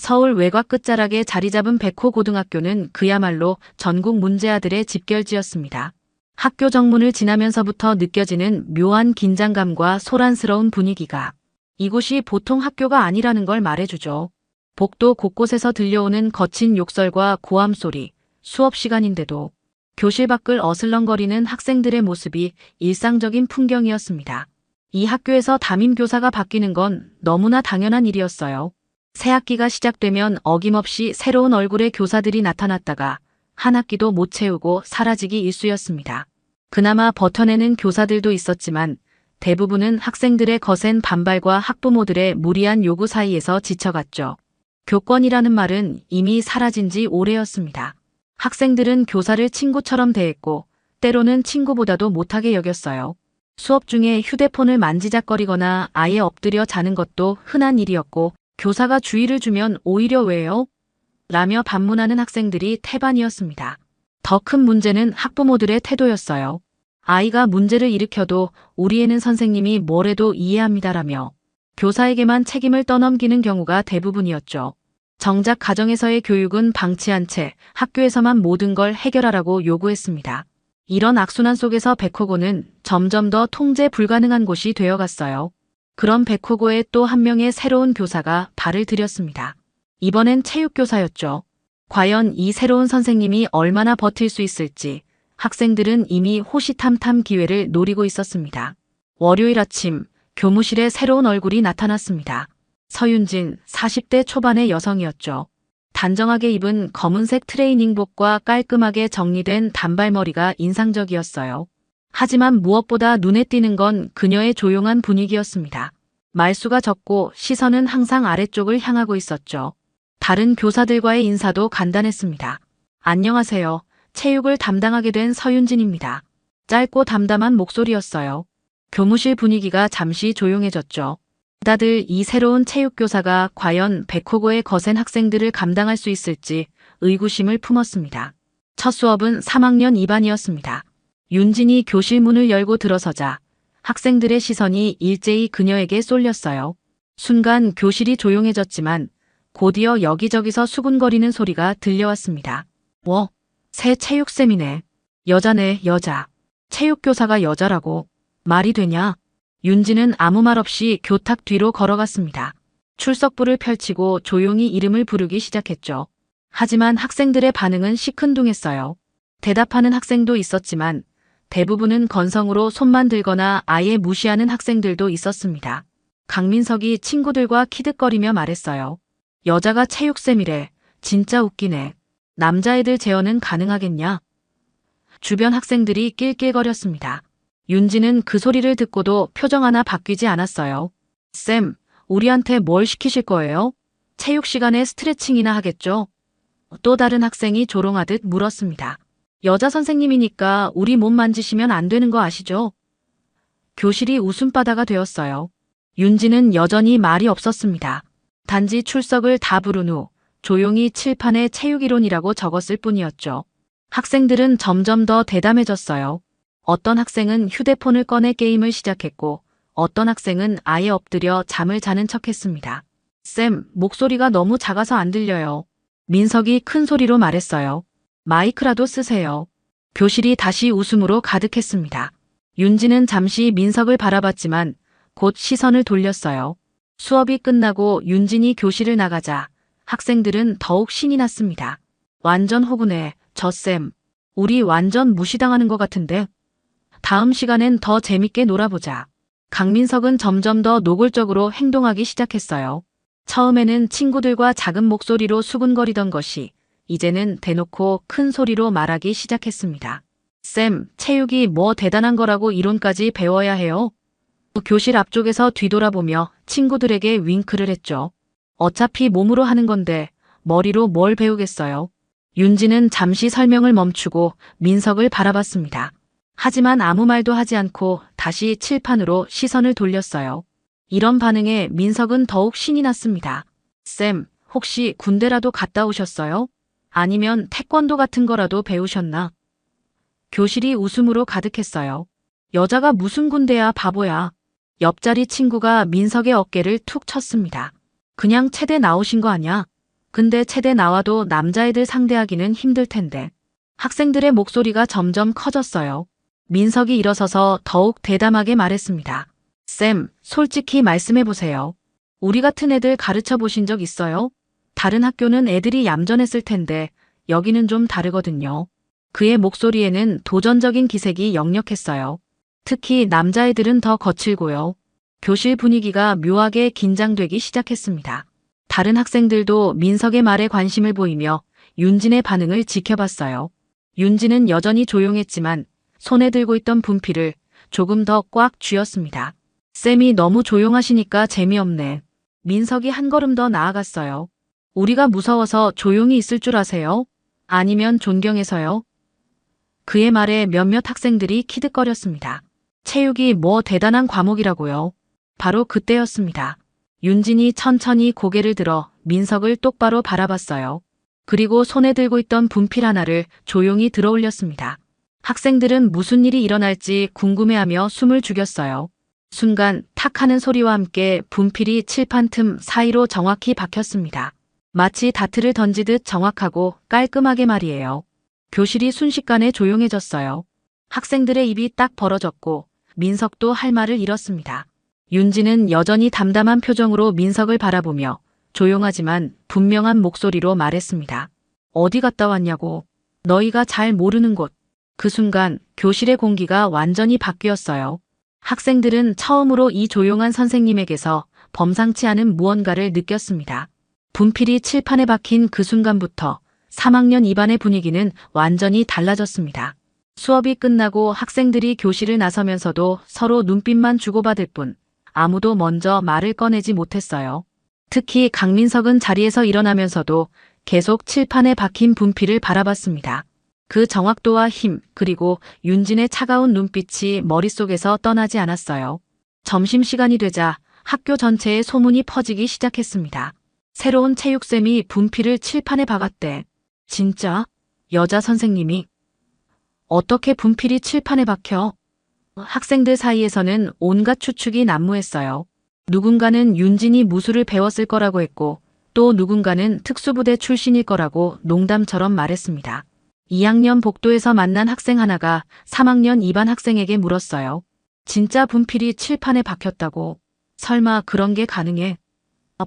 서울 외곽 끝자락에 자리 잡은 백호 고등학교는 그야말로 전국 문제아들의 집결지였습니다. 학교 정문을 지나면서부터 느껴지는 묘한 긴장감과 소란스러운 분위기가 이곳이 보통 학교가 아니라는 걸 말해주죠. 복도 곳곳에서 들려오는 거친 욕설과 고함 소리, 수업 시간인데도 교실 밖을 어슬렁거리는 학생들의 모습이 일상적인 풍경이었습니다. 이 학교에서 담임 교사가 바뀌는 건 너무나 당연한 일이었어요. 새 학기가 시작되면 어김없이 새로운 얼굴의 교사들이 나타났다가 한 학기도 못 채우고 사라지기 일쑤였습니다. 그나마 버텨내는 교사들도 있었지만 대부분은 학생들의 거센 반발과 학부모들의 무리한 요구 사이에서 지쳐갔죠. 교권이라는 말은 이미 사라진 지 오래였습니다. 학생들은 교사를 친구처럼 대했고 때로는 친구보다도 못하게 여겼어요. 수업 중에 휴대폰을 만지작거리거나 아예 엎드려 자는 것도 흔한 일이었고 교사가 주의를 주면 오히려 왜요? 라며 반문하는 학생들이 태반이었습니다. 더 큰 문제는 학부모들의 태도였어요. 아이가 문제를 일으켜도 우리 애는 선생님이 뭐래도 이해합니다라며 교사에게만 책임을 떠넘기는 경우가 대부분이었죠. 정작 가정에서의 교육은 방치한 채 학교에서만 모든 걸 해결하라고 요구했습니다. 이런 악순환 속에서 백호고는 점점 더 통제 불가능한 곳이 되어갔어요. 그런 백호고에 또 한 명의 새로운 교사가 발을 들였습니다. 이번엔 체육교사였죠. 과연 이 새로운 선생님이 얼마나 버틸 수 있을지 학생들은 이미 호시탐탐 기회를 노리고 있었습니다. 월요일 아침 교무실에 새로운 얼굴이 나타났습니다. 서윤진, 40대 초반의 여성이었죠. 단정하게 입은 검은색 트레이닝복과 깔끔하게 정리된 단발머리가 인상적이었어요. 하지만 무엇보다 눈에 띄는 건 그녀의 조용한 분위기였습니다. 말수가 적고 시선은 항상 아래쪽을 향하고 있었죠. 다른 교사들과의 인사도 간단했습니다. 안녕하세요. 체육을 담당하게 된 서윤진입니다. 짧고 담담한 목소리였어요. 교무실 분위기가 잠시 조용해졌죠. 다들 이 새로운 체육교사가 과연 백호고의 거센 학생들을 감당할 수 있을지 의구심을 품었습니다. 첫 수업은 3학년 2반이었습니다. 윤진이 교실 문을 열고 들어서자 학생들의 시선이 일제히 그녀에게 쏠렸어요. 순간 교실이 조용해졌지만 곧이어 여기저기서 수군거리는 소리가 들려왔습니다. 새 체육쌤이네. 여자네, 여자. 체육교사가 여자라고. 말이 되냐? 윤진은 아무 말 없이 교탁 뒤로 걸어갔습니다. 출석부를 펼치고 조용히 이름을 부르기 시작했죠. 하지만 학생들의 반응은 시큰둥했어요. 대답하는 학생도 있었지만 대부분은 건성으로 손만 들거나 아예 무시하는 학생들도 있었습니다. 강민석이 친구들과 키득거리며 말했어요. 여자가 체육쌤이래. 진짜 웃기네. 남자애들 제어는 가능하겠냐? 주변 학생들이 낄낄거렸습니다. 윤지는 그 소리를 듣고도 표정 하나 바뀌지 않았어요. 쌤, 우리한테 뭘 시키실 거예요? 체육 시간에 스트레칭이나 하겠죠? 또 다른 학생이 조롱하듯 물었습니다. 여자 선생님이니까 우리 몸 만지시면 안 되는 거 아시죠? 교실이 웃음바다가 되었어요. 윤지는 여전히 말이 없었습니다. 단지 출석을 다 부른 후 조용히 칠판에 체육이론이라고 적었을 뿐이었죠. 학생들은 점점 더 대담해졌어요. 어떤 학생은 휴대폰을 꺼내 게임을 시작했고 어떤 학생은 아예 엎드려 잠을 자는 척했습니다. 쌤, 목소리가 너무 작아서 안 들려요. 민석이 큰 소리로 말했어요. 마이크라도 쓰세요. 교실이 다시 웃음으로 가득했습니다. 윤지는 잠시 민석을 바라봤지만 곧 시선을 돌렸어요. 수업이 끝나고 윤진이 교실을 나가자 학생들은 더욱 신이 났습니다. 완전 호구네, 저 쌤. 우리 완전 무시당하는 것 같은데. 다음 시간엔 더 재밌게 놀아보자. 강민석은 점점 더 노골적으로 행동하기 시작했어요. 처음에는 친구들과 작은 목소리로 수군거리던 것이 이제는 대놓고 큰 소리로 말하기 시작했습니다. 쌤, 체육이 뭐 대단한 거라고 이론까지 배워야 해요? 교실 앞쪽에서 뒤돌아보며 친구들에게 윙크를 했죠. 어차피 몸으로 하는 건데 머리로 뭘 배우겠어요. 윤지는 잠시 설명을 멈추고 민석을 바라봤습니다. 하지만 아무 말도 하지 않고 다시 칠판으로 시선을 돌렸어요. 이런 반응에 민석은 더욱 신이 났습니다. 쌤, 혹시 군대라도 갔다 오셨어요? 아니면 태권도 같은 거라도 배우셨나? 교실이 웃음으로 가득했어요. 여자가 무슨 군대야, 바보야. 옆자리 친구가 민석의 어깨를 툭 쳤습니다. 그냥 체대 나오신 거 아냐? 근데 체대 나와도 남자애들 상대하기는 힘들 텐데. 학생들의 목소리가 점점 커졌어요. 민석이 일어서서 더욱 대담하게 말했습니다. 쌤, 솔직히 말씀해보세요. 우리 같은 애들 가르쳐 보신 적 있어요? 다른 학교는 애들이 얌전했을 텐데 여기는 좀 다르거든요. 그의 목소리에는 도전적인 기색이 역력했어요. 특히 남자애들은 더 거칠고요. 교실 분위기가 묘하게 긴장되기 시작했습니다. 다른 학생들도 민석의 말에 관심을 보이며 윤진의 반응을 지켜봤어요. 윤진은 여전히 조용했지만 손에 들고 있던 분필을 조금 더 꽉 쥐었습니다. 쌤이 너무 조용하시니까 재미없네. 민석이 한 걸음 더 나아갔어요. 우리가 무서워서 조용히 있을 줄 아세요? 아니면 존경해서요? 그의 말에 몇몇 학생들이 키득거렸습니다. 체육이 뭐 대단한 과목이라고요. 바로 그때였습니다. 윤진이 천천히 고개를 들어 민석을 똑바로 바라봤어요. 그리고 손에 들고 있던 분필 하나를 조용히 들어올렸습니다. 학생들은 무슨 일이 일어날지 궁금해하며 숨을 죽였어요. 순간 탁 하는 소리와 함께 분필이 칠판 틈 사이로 정확히 박혔습니다. 마치 다트를 던지듯 정확하고 깔끔하게 말이에요. 교실이 순식간에 조용해졌어요. 학생들의 입이 딱 벌어졌고 민석도 할 말을 잃었습니다. 윤진은 여전히 담담한 표정으로 민석을 바라보며 조용하지만 분명한 목소리로 말했습니다. 어디 갔다 왔냐고. 너희가 잘 모르는 곳. 그 순간 교실의 공기가 완전히 바뀌었어요. 학생들은 처음으로 이 조용한 선생님에게서 범상치 않은 무언가를 느꼈습니다. 분필이 칠판에 박힌 그 순간부터 3학년 2반의 분위기는 완전히 달라졌습니다. 수업이 끝나고 학생들이 교실을 나서면서도 서로 눈빛만 주고받을 뿐 아무도 먼저 말을 꺼내지 못했어요. 특히 강민석은 자리에서 일어나면서도 계속 칠판에 박힌 분필을 바라봤습니다. 그 정확도와 힘, 그리고 윤진의 차가운 눈빛이 머릿속에서 떠나지 않았어요. 점심시간이 되자 학교 전체에 소문이 퍼지기 시작했습니다. 새로운 체육쌤이 분필을 칠판에 박았대. 진짜? 여자 선생님이? 어떻게 분필이 칠판에 박혀? 학생들 사이에서는 온갖 추측이 난무했어요. 누군가는 윤진이 무술을 배웠을 거라고 했고 또 누군가는 특수부대 출신일 거라고 농담처럼 말했습니다. 2학년 복도에서 만난 학생 하나가 3학년 2반 학생에게 물었어요. 진짜 분필이 칠판에 박혔다고? 설마 그런 게 가능해?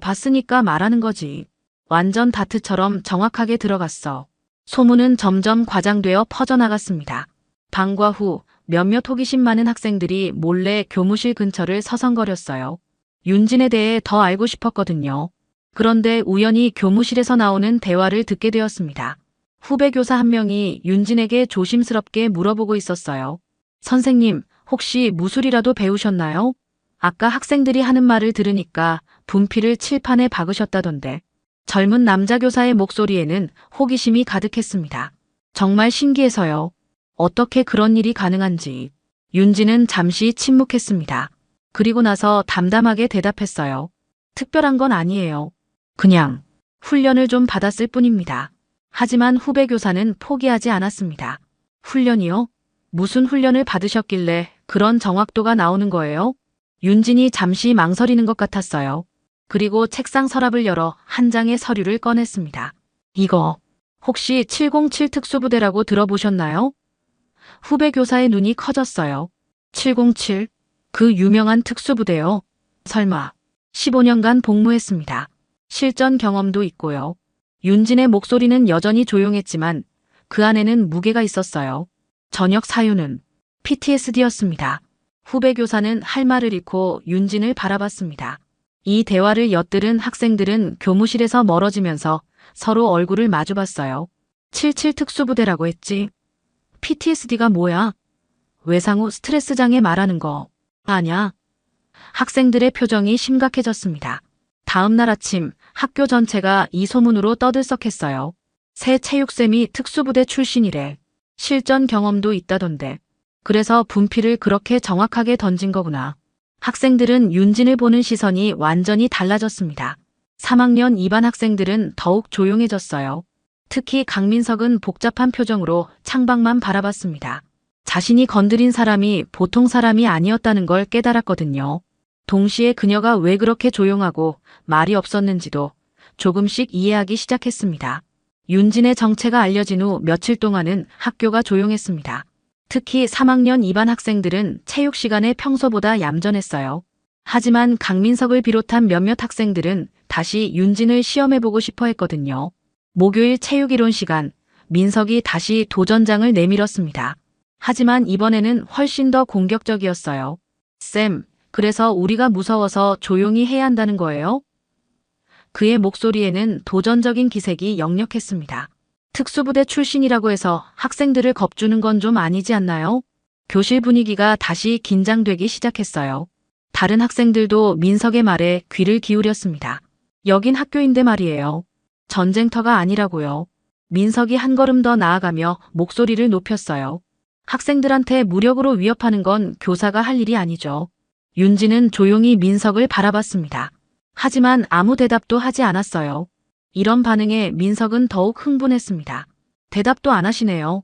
봤으니까 말하는 거지. 완전 다트처럼 정확하게 들어갔어. 소문은 점점 과장되어 퍼져나갔습니다. 방과 후 몇몇 호기심 많은 학생들이 몰래 교무실 근처를 서성거렸어요. 윤진에 대해 더 알고 싶었거든요. 그런데 우연히 교무실에서 나오는 대화를 듣게 되었습니다. 후배 교사 한 명이 윤진에게 조심스럽게 물어보고 있었어요. 선생님, 혹시 무술이라도 배우셨나요? 아까 학생들이 하는 말을 들으니까 분필을 칠판에 박으셨다던데. 젊은 남자 교사의 목소리에는 호기심이 가득했습니다. 정말 신기해서요. 어떻게 그런 일이 가능한지. 윤진은 잠시 침묵했습니다. 그리고 나서 담담하게 대답했어요. 특별한 건 아니에요. 그냥 훈련을 좀 받았을 뿐입니다. 하지만 후배 교사는 포기하지 않았습니다. 훈련이요? 무슨 훈련을 받으셨길래 그런 정확도가 나오는 거예요? 윤진이 잠시 망설이는 것 같았어요. 그리고 책상 서랍을 열어 한 장의 서류를 꺼냈습니다. 이거 혹시 707 특수부대라고 들어보셨나요? 후배 교사의 눈이 커졌어요. 707? 그 유명한 특수부대요. 설마 15년간 복무했습니다. 실전 경험도 있고요. 윤진의 목소리는 여전히 조용했지만 그 안에는 무게가 있었어요. 전역 사유는 PTSD였습니다. 후배 교사는 할 말을 잃고 윤진을 바라봤습니다. 이 대화를 엿들은 학생들은 교무실에서 멀어지면서 서로 얼굴을 마주봤어요. 77 특수부대라고 했지. PTSD가 뭐야? 외상 후 스트레스 장애 말하는 거 아냐? 학생들의 표정이 심각해졌습니다. 다음 날 아침 학교 전체가 이 소문으로 떠들썩했어요. 새 체육쌤이 특수부대 출신이래. 실전 경험도 있다던데. 그래서 분필을 그렇게 정확하게 던진 거구나. 학생들은 윤진을 보는 시선이 완전히 달라졌습니다. 3학년 2반 학생들은 더욱 조용해졌어요. 특히 강민석은 복잡한 표정으로 창밖만 바라봤습니다. 자신이 건드린 사람이 보통 사람이 아니었다는 걸 깨달았거든요. 동시에 그녀가 왜 그렇게 조용하고 말이 없었는지도 조금씩 이해하기 시작했습니다. 윤진의 정체가 알려진 후 며칠 동안은 학교가 조용했습니다. 특히 3학년 2반 학생들은 체육 시간에 평소보다 얌전했어요. 하지만 강민석을 비롯한 몇몇 학생들은 다시 윤진을 시험해보고 싶어 했거든요. 목요일 체육이론 시간, 민석이 다시 도전장을 내밀었습니다. 하지만 이번에는 훨씬 더 공격적이었어요. 쌤, 그래서 우리가 무서워서 조용히 해야 한다는 거예요? 그의 목소리에는 도전적인 기색이 역력했습니다. 특수부대 출신이라고 해서 학생들을 겁주는 건 좀 아니지 않나요? 교실 분위기가 다시 긴장되기 시작했어요. 다른 학생들도 민석의 말에 귀를 기울였습니다. 여긴 학교인데 말이에요. 전쟁터가 아니라고요. 민석이 한 걸음 더 나아가며 목소리를 높였어요. 학생들한테 무력으로 위협하는 건 교사가 할 일이 아니죠. 윤진은 조용히 민석을 바라봤습니다. 하지만 아무 대답도 하지 않았어요. 이런 반응에 민석은 더욱 흥분했습니다. 대답도 안 하시네요.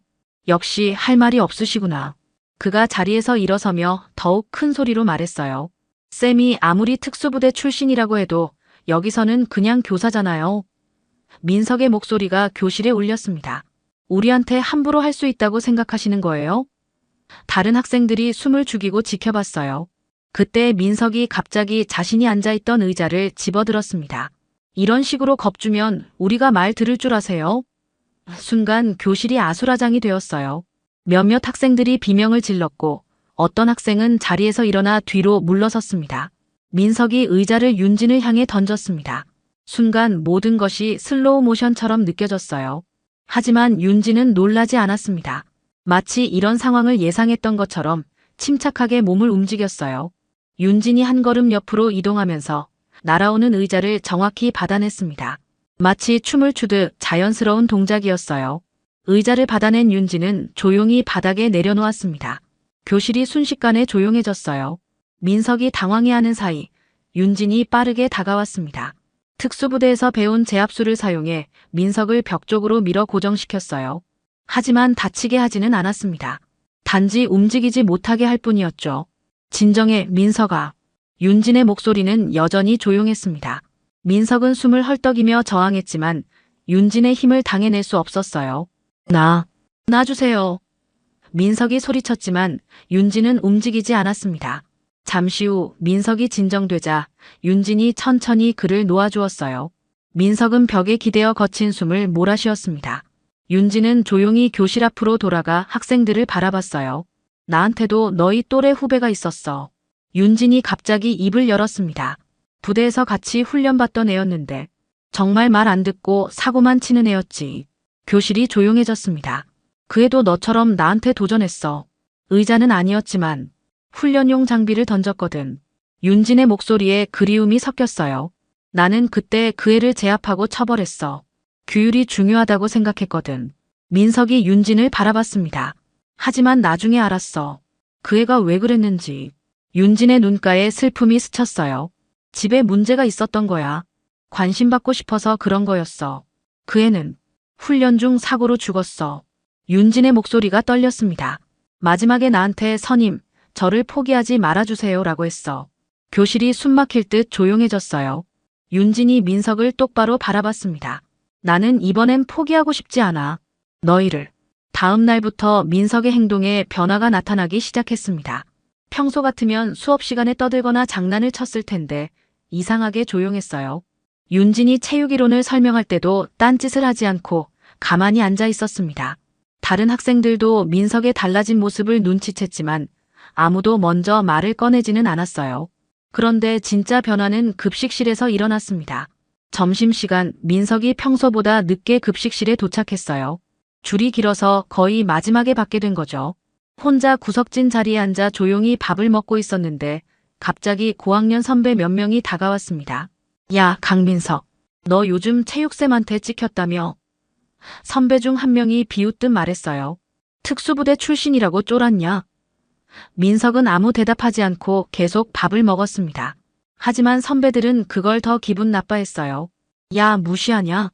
역시 할 말이 없으시구나. 그가 자리에서 일어서며 더욱 큰 소리로 말했어요. 쌤이 아무리 특수부대 출신이라고 해도 여기서는 그냥 교사잖아요. 민석의 목소리가 교실에 울렸습니다. 우리한테 함부로 할 수 있다고 생각하시는 거예요? 다른 학생들이 숨을 죽이고 지켜봤어요. 그때 민석이 갑자기 자신이 앉아있던 의자를 집어들었습니다. 이런 식으로 겁주면 우리가 말 들을 줄 아세요? 순간 교실이 아수라장이 되었어요. 몇몇 학생들이 비명을 질렀고 어떤 학생은 자리에서 일어나 뒤로 물러섰습니다. 민석이 의자를 윤진을 향해 던졌습니다. 순간 모든 것이 슬로우 모션처럼 느껴졌어요. 하지만 윤진은 놀라지 않았습니다. 마치 이런 상황을 예상했던 것처럼 침착하게 몸을 움직였어요. 윤진이 한 걸음 옆으로 이동하면서 날아오는 의자를 정확히 받아냈습니다. 마치 춤을 추듯 자연스러운 동작이었어요. 의자를 받아낸 윤진은 조용히 바닥에 내려놓았습니다. 교실이 순식간에 조용해졌어요. 민석이 당황해하는 사이 윤진이 빠르게 다가왔습니다. 특수부대에서 배운 제압술을 사용해 민석을 벽 쪽으로 밀어 고정시켰어요. 하지만 다치게 하지는 않았습니다. 단지 움직이지 못하게 할 뿐이었죠. 진정해, 민석아. 윤진의 목소리는 여전히 조용했습니다. 민석은 숨을 헐떡이며 저항했지만 윤진의 힘을 당해낼 수 없었어요. 놔주세요. 민석이 소리쳤지만 윤진은 움직이지 않았습니다. 잠시 후 민석이 진정되자 윤진이 천천히 그를 놓아주었어요. 민석은 벽에 기대어 거친 숨을 몰아쉬었습니다. 윤진은 조용히 교실 앞으로 돌아가 학생들을 바라봤어요. 나한테도 너희 또래 후배가 있었어. 윤진이 갑자기 입을 열었습니다. 부대에서 같이 훈련받던 애였는데 정말 말 안 듣고 사고만 치는 애였지. 교실이 조용해졌습니다. 그 애도 너처럼 나한테 도전했어. 의자는 아니었지만 훈련용 장비를 던졌거든. 윤진의 목소리에 그리움이 섞였어요. 나는 그때 그 애를 제압하고 처벌했어. 규율이 중요하다고 생각했거든. 민석이 윤진을 바라봤습니다. 하지만 나중에 알았어. 그 애가 왜 그랬는지. 윤진의 눈가에 슬픔이 스쳤어요. 집에 문제가 있었던 거야. 관심받고 싶어서 그런 거였어. 그 애는 훈련 중 사고로 죽었어. 윤진의 목소리가 떨렸습니다. 마지막에 나한테 선임, 저를 포기하지 말아주세요 라고 했어. 교실이 숨막힐 듯 조용해졌어요. 윤진이 민석을 똑바로 바라봤습니다. 나는 이번엔 포기하고 싶지 않아. 너희를. 다음 날부터 민석의 행동에 변화가 나타나기 시작했습니다. 평소 같으면 수업 시간에 떠들거나 장난을 쳤을 텐데 이상하게 조용했어요. 윤진이 체육이론을 설명할 때도 딴짓을 하지 않고 가만히 앉아 있었습니다. 다른 학생들도 민석의 달라진 모습을 눈치챘지만 아무도 먼저 말을 꺼내지는 않았어요. 그런데 진짜 변화는 급식실에서 일어났습니다. 점심시간 민석이 평소보다 늦게 급식실에 도착했어요. 줄이 길어서 거의 마지막에 받게 된 거죠. 혼자 구석진 자리에 앉아 조용히 밥을 먹고 있었는데 갑자기 고학년 선배 몇 명이 다가왔습니다. 야, 강민석. 너 요즘 체육쌤한테 찍혔다며? 선배 중 한 명이 비웃듯 말했어요. 특수부대 출신이라고 쫄았냐? 민석은 아무 대답하지 않고 계속 밥을 먹었습니다. 하지만 선배들은 그걸 더 기분 나빠했어요. 야, 무시하냐?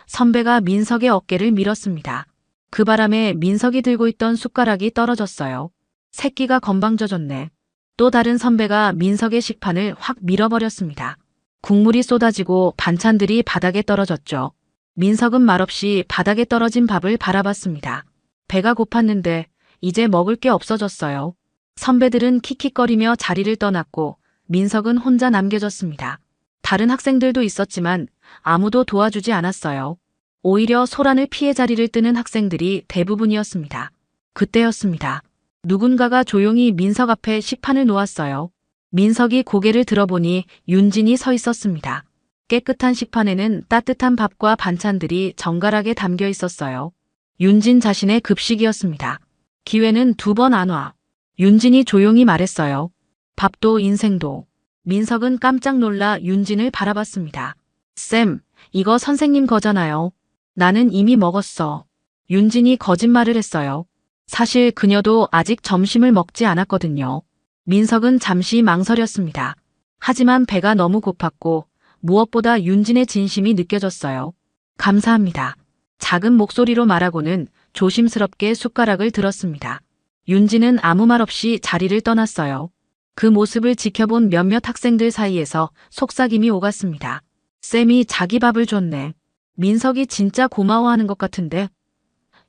선배가 민석의 어깨를 밀었습니다. 그 바람에 민석이 들고 있던 숟가락이 떨어졌어요. 새끼가 건방져졌네. 또 다른 선배가 민석의 식판을 확 밀어버렸습니다. 국물이 쏟아지고 반찬들이 바닥에 떨어졌죠. 민석은 말없이 바닥에 떨어진 밥을 바라봤습니다. 배가 고팠는데 이제 먹을 게 없어졌어요. 선배들은 킥킥거리며 자리를 떠났고 민석은 혼자 남겨졌습니다. 다른 학생들도 있었지만 아무도 도와주지 않았어요. 오히려 소란을 피해 자리를 뜨는 학생들이 대부분이었습니다. 그때였습니다. 누군가가 조용히 민석 앞에 식판을 놓았어요. 민석이 고개를 들어보니 윤진이 서 있었습니다. 깨끗한 식판에는 따뜻한 밥과 반찬들이 정갈하게 담겨 있었어요. 윤진 자신의 급식이었습니다. 기회는 2번 안 와. 윤진이 조용히 말했어요. 밥도 인생도. 민석은 깜짝 놀라 윤진을 바라봤습니다. 쌤, 이거 선생님 거잖아요. 나는 이미 먹었어. 윤진이 거짓말을 했어요. 사실 그녀도 아직 점심을 먹지 않았거든요. 민석은 잠시 망설였습니다. 하지만 배가 너무 고팠고 무엇보다 윤진의 진심이 느껴졌어요. 감사합니다. 작은 목소리로 말하고는 조심스럽게 숟가락을 들었습니다. 윤진은 아무 말 없이 자리를 떠났어요. 그 모습을 지켜본 몇몇 학생들 사이에서 속삭임이 오갔습니다. 쌤이 자기 밥을 줬네. 민석이 진짜 고마워하는 것 같은데.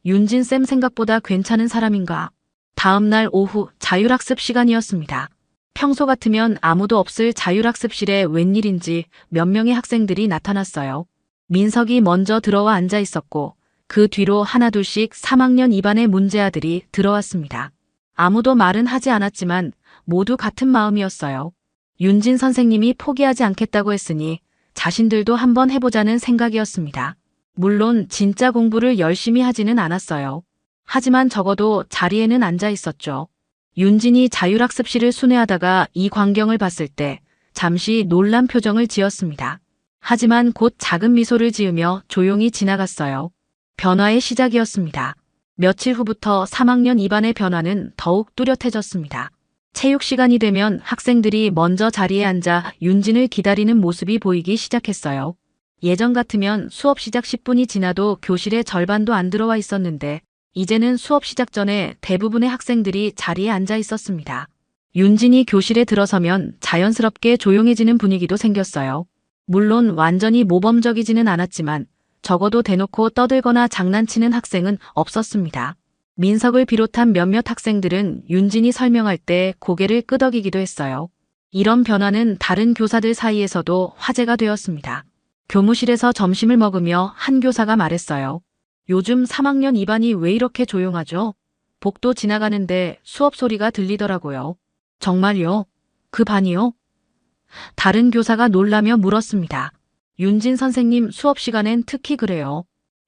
윤진 쌤 생각보다 괜찮은 사람인가. 다음 날 오후 자율학습 시간이었습니다. 평소 같으면 아무도 없을 자율학습실에 웬일인지 몇 명의 학생들이 나타났어요. 민석이 먼저 들어와 앉아 있었고 그 뒤로 하나둘씩 3학년 2반의 문제아들이 들어왔습니다. 아무도 말은 하지 않았지만 모두 같은 마음이었어요. 윤진 선생님이 포기하지 않겠다고 했으니 자신들도 한번 해보자는 생각이었습니다. 물론 진짜 공부를 열심히 하지는 않았어요. 하지만 적어도 자리에는 앉아 있었죠. 윤진이 자율학습실을 순회하다가 이 광경을 봤을 때 잠시 놀란 표정을 지었습니다. 하지만 곧 작은 미소를 지으며 조용히 지나갔어요. 변화의 시작이었습니다. 며칠 후부터 3학년 2반의 변화는 더욱 뚜렷해졌습니다. 체육 시간이 되면 학생들이 먼저 자리에 앉아 윤진을 기다리는 모습이 보이기 시작했어요. 예전 같으면 수업 시작 10분이 지나도 교실에 절반도 안 들어와 있었는데 이제는 수업 시작 전에 대부분의 학생들이 자리에 앉아 있었습니다. 윤진이 교실에 들어서면 자연스럽게 조용해지는 분위기도 생겼어요. 물론 완전히 모범적이지는 않았지만 적어도 대놓고 떠들거나 장난치는 학생은 없었습니다. 민석을 비롯한 몇몇 학생들은 윤진이 설명할 때 고개를 끄덕이기도 했어요. 이런 변화는 다른 교사들 사이에서도 화제가 되었습니다. 교무실에서 점심을 먹으며 한 교사가 말했어요. 요즘 3학년 2반이 왜 이렇게 조용하죠? 복도 지나가는데 수업 소리가 들리더라고요. 정말요? 그 반이요? 다른 교사가 놀라며 물었습니다. 윤진 선생님 수업 시간엔 특히 그래요.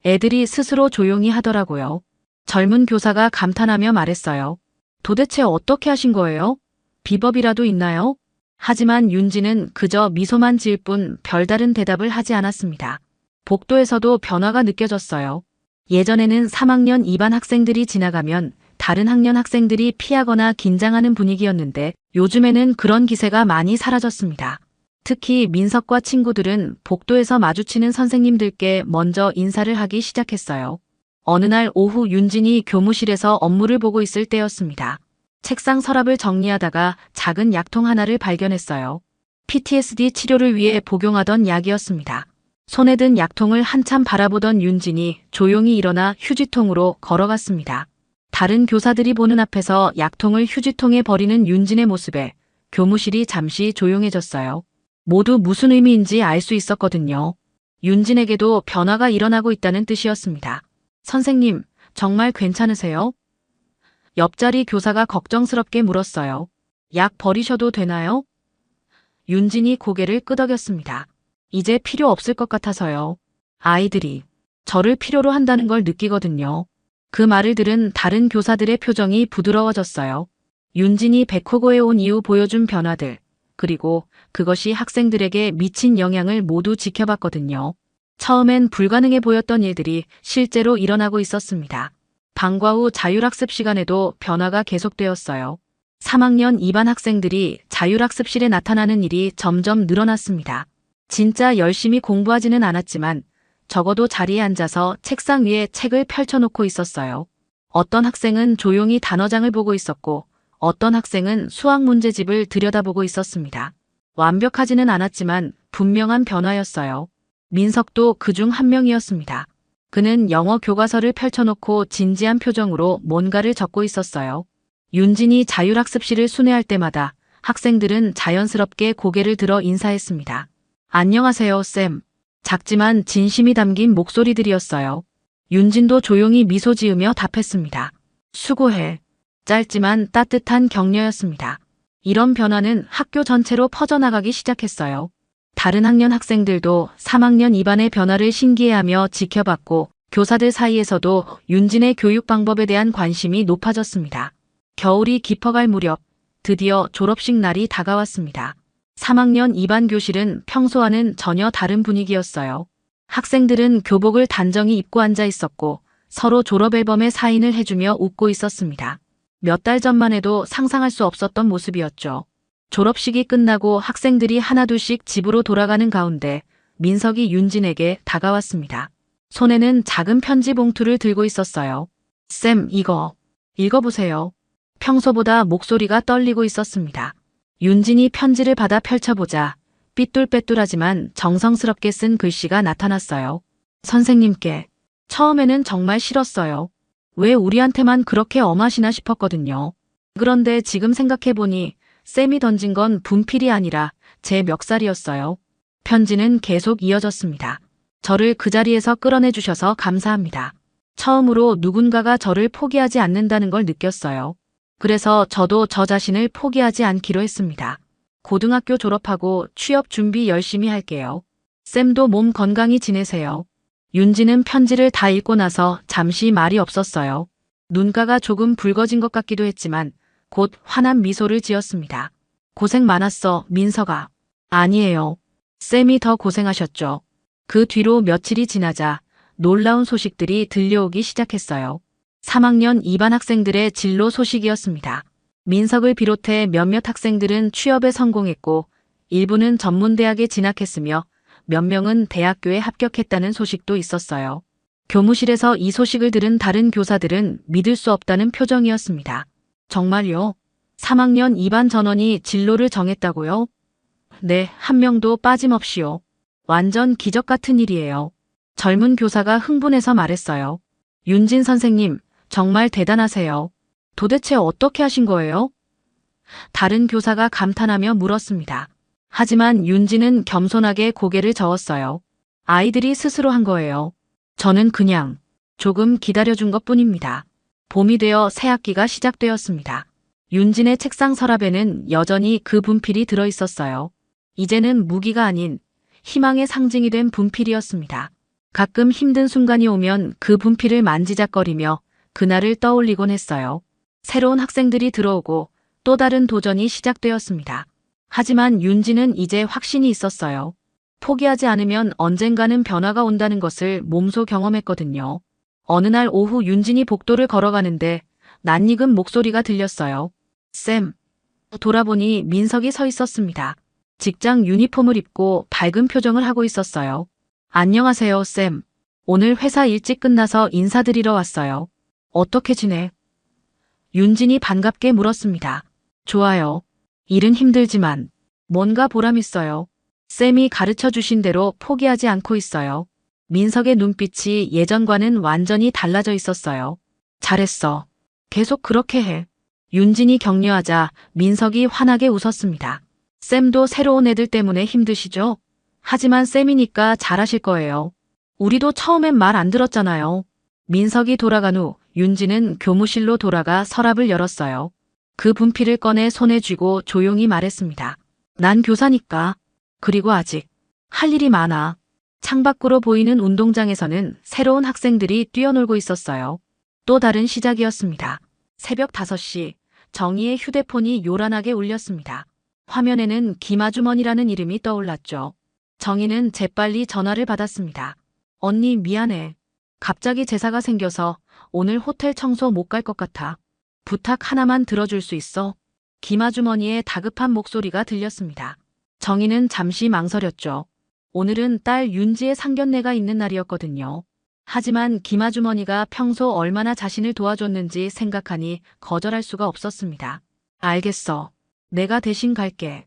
애들이 스스로 조용히 하더라고요. 젊은 교사가 감탄하며 말했어요. 도대체 어떻게 하신 거예요? 비법이라도 있나요? 하지만 윤진은 그저 미소만 지을 뿐 별다른 대답을 하지 않았습니다. 복도에서도 변화가 느껴졌어요. 예전에는 3학년 2반 학생들이 지나가면 다른 학년 학생들이 피하거나 긴장하는 분위기였는데 요즘에는 그런 기세가 많이 사라졌습니다. 특히 민석과 친구들은 복도에서 마주치는 선생님들께 먼저 인사를 하기 시작했어요. 어느 날 오후 윤진이 교무실에서 업무를 보고 있을 때였습니다. 책상 서랍을 정리하다가 작은 약통 하나를 발견했어요. PTSD 치료를 위해 복용하던 약이었습니다. 손에 든 약통을 한참 바라보던 윤진이 조용히 일어나 휴지통으로 걸어갔습니다. 다른 교사들이 보는 앞에서 약통을 휴지통에 버리는 윤진의 모습에 교무실이 잠시 조용해졌어요. 모두 무슨 의미인지 알 수 있었거든요. 윤진에게도 변화가 일어나고 있다는 뜻이었습니다. 선생님, 정말 괜찮으세요? 옆자리 교사가 걱정스럽게 물었어요. 약 버리셔도 되나요? 윤진이 고개를 끄덕였습니다. 이제 필요 없을 것 같아서요. 아이들이 저를 필요로 한다는 걸 느끼거든요. 그 말을 들은 다른 교사들의 표정이 부드러워졌어요. 윤진이 백호고에 온 이후 보여준 변화들, 그리고 그것이 학생들에게 미친 영향을 모두 지켜봤거든요. 처음엔 불가능해 보였던 일들이 실제로 일어나고 있었습니다. 방과 후 자율학습 시간에도 변화가 계속되었어요. 3학년 2반 학생들이 자율학습실에 나타나는 일이 점점 늘어났습니다. 진짜 열심히 공부하지는 않았지만 적어도 자리에 앉아서 책상 위에 책을 펼쳐놓고 있었어요. 어떤 학생은 조용히 단어장을 보고 있었고 어떤 학생은 수학 문제집을 들여다보고 있었습니다. 완벽하지는 않았지만 분명한 변화였어요. 민석도 그중 한 명이었습니다. 그는 영어 교과서를 펼쳐놓고 진지한 표정으로 뭔가를 적고 있었어요. 윤진이 자율학습실을 순회할 때마다 학생들은 자연스럽게 고개를 들어 인사했습니다. 안녕하세요, 쌤. 작지만 진심이 담긴 목소리들이었어요. 윤진도 조용히 미소 지으며 답했습니다. 수고해. 짧지만 따뜻한 격려였습니다. 이런 변화는 학교 전체로 퍼져나가기 시작했어요. 다른 학년 학생들도 3학년 2반의 변화를 신기해하며 지켜봤고 교사들 사이에서도 윤진의 교육 방법에 대한 관심이 높아졌습니다. 겨울이 깊어갈 무렵 드디어 졸업식 날이 다가왔습니다. 3학년 2반 교실은 평소와는 전혀 다른 분위기였어요. 학생들은 교복을 단정히 입고 앉아 있었고 서로 졸업 앨범에 사인을 해주며 웃고 있었습니다. 몇 달 전만 해도 상상할 수 없었던 모습이었죠. 졸업식이 끝나고 학생들이 하나둘씩 집으로 돌아가는 가운데 민석이 윤진에게 다가왔습니다. 손에는 작은 편지 봉투를 들고 있었어요. 쌤, 이거 읽어보세요. 평소보다 목소리가 떨리고 있었습니다. 윤진이 편지를 받아 펼쳐보자 삐뚤빼뚤하지만 정성스럽게 쓴 글씨가 나타났어요. 선생님께. 처음에는 정말 싫었어요. 왜 우리한테만 그렇게 엄하시나 싶었거든요. 그런데 지금 생각해보니 쌤이 던진 건 분필이 아니라 제 멱살이었어요. 편지는 계속 이어졌습니다. 저를 그 자리에서 끌어내 주셔서 감사합니다. 처음으로 누군가가 저를 포기하지 않는다는 걸 느꼈어요. 그래서 저도 저 자신을 포기하지 않기로 했습니다. 고등학교 졸업하고 취업 준비 열심히 할게요. 쌤도 몸 건강히 지내세요. 윤지는 편지를 다 읽고 나서 잠시 말이 없었어요. 눈가가 조금 붉어진 것 같기도 했지만 곧 환한 미소를 지었습니다. 고생 많았어, 민석아. 아니에요. 쌤이 더 고생하셨죠. 그 뒤로 며칠이 지나자 놀라운 소식들이 들려오기 시작했어요. 3학년 2반 학생들의 진로 소식이었습니다. 민석을 비롯해 몇몇 학생들은 취업에 성공했고 일부는 전문대학에 진학했으며 몇 명은 대학교에 합격했다는 소식도 있었어요. 교무실에서 이 소식을 들은 다른 교사들은 믿을 수 없다는 표정이었습니다. 정말요? 3학년 2반 전원이 진로를 정했다고요? 네, 한 명도 빠짐없이요. 완전 기적 같은 일이에요. 젊은 교사가 흥분해서 말했어요. 윤진 선생님, 정말 대단하세요. 도대체 어떻게 하신 거예요? 다른 교사가 감탄하며 물었습니다. 하지만 윤진은 겸손하게 고개를 저었어요. 아이들이 스스로 한 거예요. 저는 그냥 조금 기다려준 것뿐입니다. 봄이 되어 새 학기가 시작되었습니다. 윤진의 책상 서랍에는 여전히 그 분필이 들어있었어요. 이제는 무기가 아닌 희망의 상징이 된 분필이었습니다. 가끔 힘든 순간이 오면 그 분필을 만지작거리며 그날을 떠올리곤 했어요. 새로운 학생들이 들어오고 또 다른 도전이 시작되었습니다. 하지만 윤진은 이제 확신이 있었어요. 포기하지 않으면 언젠가는 변화가 온다는 것을 몸소 경험했거든요. 어느 날 오후 윤진이 복도를 걸어가는데 낯익은 목소리가 들렸어요. 쌤. 돌아보니 민석이 서 있었습니다. 직장 유니폼을 입고 밝은 표정을 하고 있었어요. 안녕하세요, 쌤. 오늘 회사 일찍 끝나서 인사드리러 왔어요. 어떻게 지내? 윤진이 반갑게 물었습니다. 좋아요. 일은 힘들지만 뭔가 보람있어요. 쌤이 가르쳐 주신 대로 포기하지 않고 있어요. 민석의 눈빛이 예전과는 완전히 달라져 있었어요. 잘했어. 계속 그렇게 해. 윤진이 격려하자 민석이 환하게 웃었습니다. 쌤도 새로운 애들 때문에 힘드시죠? 하지만 쌤이니까 잘하실 거예요. 우리도 처음엔 말 안 들었잖아요. 민석이 돌아간 후 윤진은 교무실로 돌아가 서랍을 열었어요. 그 분필을 꺼내 손에 쥐고 조용히 말했습니다. 난 교사니까. 그리고 아직 할 일이 많아. 창밖으로 보이는 운동장에서는 새로운 학생들이 뛰어놀고 있었어요. 또 다른 시작이었습니다. 새벽 5시 정희의 휴대폰이 요란하게 울렸습니다. 화면에는 김아주머니라는 이름이 떠올랐죠. 정희는 재빨리 전화를 받았습니다. 언니 미안해. 갑자기 제사가 생겨서 오늘 호텔 청소 못 갈 것 같아. 부탁 하나만 들어줄 수 있어? 김아주머니의 다급한 목소리가 들렸습니다. 정희는 잠시 망설였죠. 오늘은 딸 윤지의 상견례가 있는 날이었거든요. 하지만 김아주머니가 평소 얼마나 자신을 도와줬는지 생각하니 거절할 수가 없었습니다. 알겠어. 내가 대신 갈게.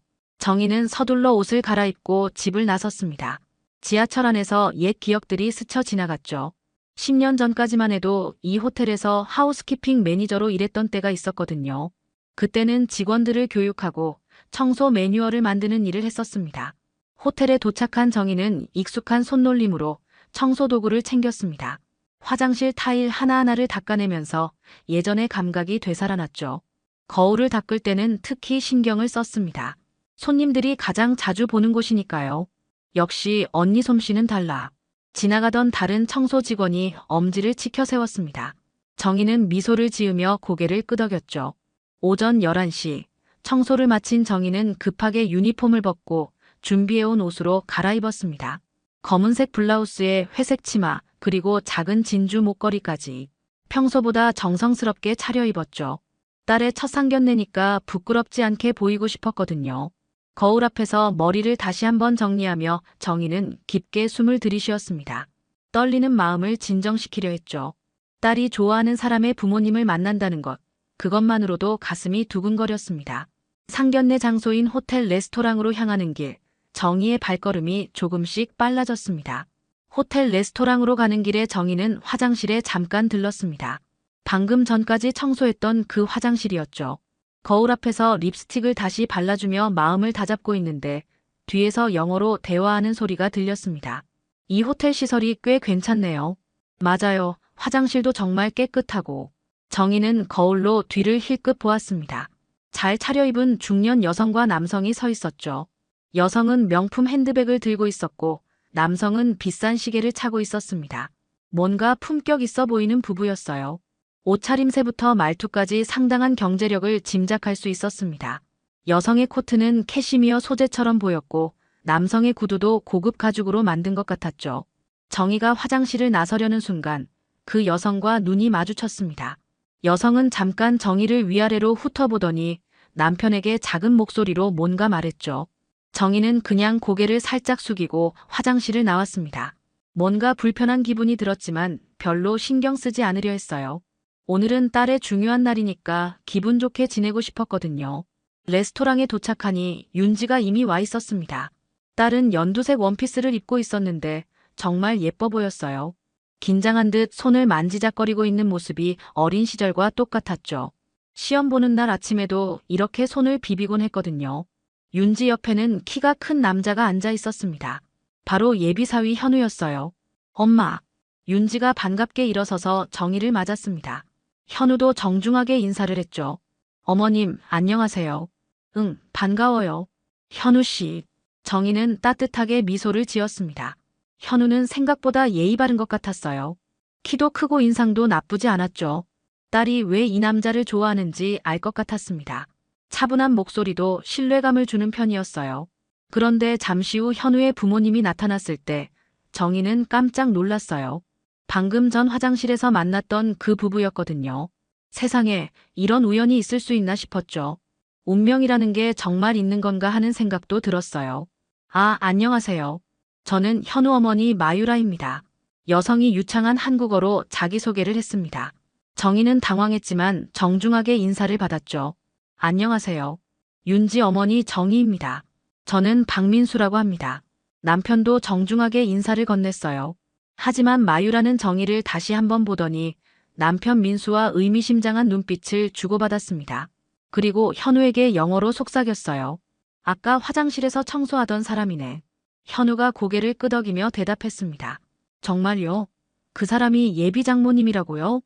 정희는 서둘러 옷을 갈아입고 집을 나섰습니다. 지하철 안에서 옛 기억들이 스쳐 지나갔죠. 10년 전까지만 해도 이 호텔에서 하우스키핑 매니저로 일했던 때가 있었거든요. 그때는 직원들을 교육하고 청소 매뉴얼을 만드는 일을 했었습니다. 호텔에 도착한 정희는 익숙한 손놀림으로 청소 도구를 챙겼습니다. 화장실 타일 하나하나를 닦아내면서 예전의 감각이 되살아났죠. 거울을 닦을 때는 특히 신경을 썼습니다. 손님들이 가장 자주 보는 곳이니까요. 역시 언니 솜씨는 달라. 지나가던 다른 청소 직원이 엄지를 치켜 세웠습니다. 정희는 미소를 지으며 고개를 끄덕였죠. 오전 11시 청소를 마친 정희는 급하게 유니폼을 벗고 준비해온 옷으로 갈아입었습니다. 검은색 블라우스에 회색 치마 그리고 작은 진주 목걸이까지 평소보다 정성스럽게 차려입었죠. 딸의 첫 상견례니까 부끄럽지 않게 보이고 싶었거든요. 거울 앞에서 머리를 다시 한번 정리하며 정희는 깊게 숨을 들이쉬었습니다. 떨리는 마음을 진정시키려 했죠. 딸이 좋아하는 사람의 부모님을 만난다는 것, 그것만으로도 가슴이 두근거렸습니다. 상견례 장소인 호텔 레스토랑으로 향하는 길, 정희의 발걸음이 조금씩 빨라졌습니다. 호텔 레스토랑으로 가는 길에 정희는 화장실에 잠깐 들렀습니다. 방금 전까지 청소했던 그 화장실이었죠. 거울 앞에서 립스틱을 다시 발라주며 마음을 다잡고 있는데 뒤에서 영어로 대화하는 소리가 들렸습니다. 이 호텔 시설이 꽤 괜찮네요. 맞아요. 화장실도 정말 깨끗하고. 정희는 거울로 뒤를 힐끗 보았습니다. 잘 차려입은 중년 여성과 남성이 서 있었죠. 여성은 명품 핸드백을 들고 있었고 남성은 비싼 시계를 차고 있었습니다. 뭔가 품격 있어 보이는 부부였어요. 옷차림새부터 말투까지 상당한 경제력을 짐작할 수 있었습니다. 여성의 코트는 캐시미어 소재처럼 보였고 남성의 구두도 고급 가죽으로 만든 것 같았죠. 정희가 화장실을 나서려는 순간 그 여성과 눈이 마주쳤습니다. 여성은 잠깐 정희를 위아래로 훑어보더니 남편에게 작은 목소리로 뭔가 말했죠. 정희는 그냥 고개를 살짝 숙이고 화장실을 나왔습니다. 뭔가 불편한 기분이 들었지만 별로 신경 쓰지 않으려 했어요. 오늘은 딸의 중요한 날이니까 기분 좋게 지내고 싶었거든요. 레스토랑에 도착하니 윤지가 이미 와 있었습니다. 딸은 연두색 원피스를 입고 있었는데 정말 예뻐 보였어요. 긴장한 듯 손을 만지작거리고 있는 모습이 어린 시절과 똑같았죠. 시험 보는 날 아침에도 이렇게 손을 비비곤 했거든요. 윤지 옆에는 키가 큰 남자가 앉아 있었습니다. 바로 예비사위 현우였어요. 엄마. 윤지가 반갑게 일어서서 정희를 맞았습니다. 현우도 정중하게 인사를 했죠. 어머님, 안녕하세요. 응, 반가워요. 현우 씨. 정희는 따뜻하게 미소를 지었습니다. 현우는 생각보다 예의 바른 것 같았어요. 키도 크고 인상도 나쁘지 않았죠. 딸이 왜 이 남자를 좋아하는지 알 것 같았습니다. 차분한 목소리도 신뢰감을 주는 편이었어요. 그런데 잠시 후 현우의 부모님이 나타났을 때 정희는 깜짝 놀랐어요. 방금 전 화장실에서 만났던 그 부부였거든요. 세상에 이런 우연이 있을 수 있나 싶었죠. 운명이라는 게 정말 있는 건가 하는 생각도 들었어요. 아, 안녕하세요. 저는 현우 어머니 마유라입니다. 여성이 유창한 한국어로 자기소개를 했습니다. 정희는 당황했지만 정중하게 인사를 받았죠. 안녕하세요. 윤지 어머니 정희입니다. 저는 박민수라고 합니다. 남편도 정중하게 인사를 건넸어요. 하지만 마유라는 정희를 다시 한번 보더니 남편 민수와 의미심장한 눈빛을 주고받았습니다. 그리고 현우에게 영어로 속삭였어요. 아까 화장실에서 청소하던 사람이네. 현우가 고개를 끄덕이며 대답했습니다. 정말요? 그 사람이 예비 장모님이라고요?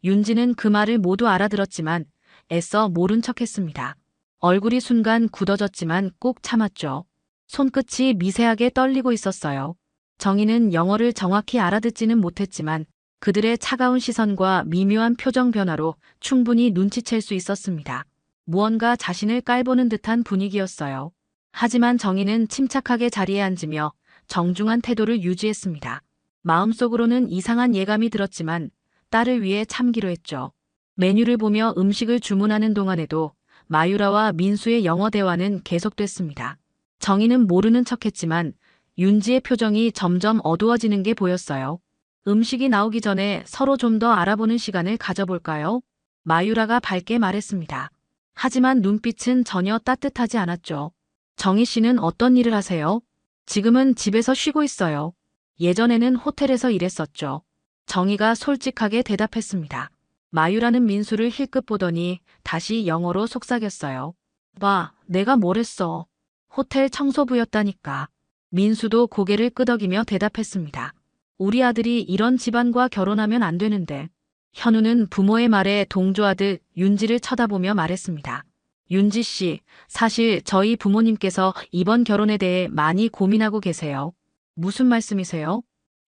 윤지는 그 말을 모두 알아들었지만 애써 모른 척했습니다. 얼굴이 순간 굳어졌지만 꾹 참았죠. 손끝이 미세하게 떨리고 있었어요. 정희는 영어를 정확히 알아듣지는 못했지만 그들의 차가운 시선과 미묘한 표정 변화로 충분히 눈치챌 수 있었습니다. 무언가 자신을 깔보는 듯한 분위기였어요. 하지만 정희는 침착하게 자리에 앉으며 정중한 태도를 유지했습니다. 마음속으로는 이상한 예감이 들었지만 딸을 위해 참기로 했죠. 메뉴를 보며 음식을 주문하는 동안에도 마유라와 민수의 영어 대화는 계속됐습니다. 정희는 모르는 척했지만 윤지의 표정이 점점 어두워지는 게 보였어요. 음식이 나오기 전에 서로 좀 더 알아보는 시간을 가져볼까요? 마유라가 밝게 말했습니다. 하지만 눈빛은 전혀 따뜻하지 않았죠. 정희 씨는 어떤 일을 하세요? 지금은 집에서 쉬고 있어요. 예전에는 호텔에서 일했었죠. 정희가 솔직하게 대답했습니다. 마유라는 민수를 힐끗 보더니 다시 영어로 속삭였어요. 봐, 내가 뭘 했어. 호텔 청소부였다니까. 민수도 고개를 끄덕이며 대답했습니다. 우리 아들이 이런 집안과 결혼하면 안 되는데. 현우는 부모의 말에 동조하듯 윤지를 쳐다보며 말했습니다. 윤지 씨, 사실 저희 부모님께서 이번 결혼에 대해 많이 고민하고 계세요. 무슨 말씀이세요?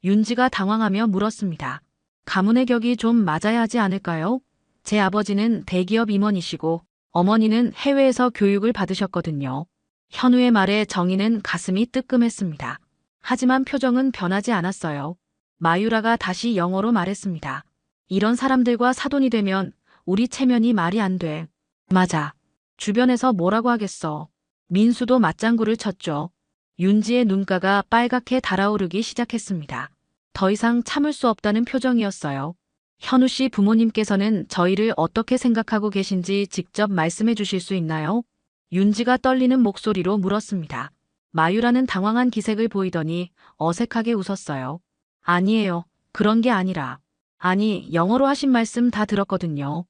윤지가 당황하며 물었습니다. 가문의 격이 좀 맞아야 하지 않을까요? 제 아버지는 대기업 임원이시고 어머니는 해외에서 교육을 받으셨거든요. 현우의 말에 정희는 가슴이 뜨끔했습니다. 하지만 표정은 변하지 않았어요. 마유라가 다시 영어로 말했습니다. 이런 사람들과 사돈이 되면 우리 체면이 말이 안 돼. 맞아. 주변에서 뭐라고 하겠어. 민수도 맞장구를 쳤죠. 윤지의 눈가가 빨갛게 달아오르기 시작했습니다. 더 이상 참을 수 없다는 표정이었어요. 현우 씨 부모님께서는 저희를 어떻게 생각하고 계신지 직접 말씀해 주실 수 있나요? 윤지가 떨리는 목소리로 물었습니다. 마유라는 당황한 기색을 보이더니 어색하게 웃었어요. 아니에요. 그런 게 아니라. 아니, 영어로 하신 말씀 다 들었거든요.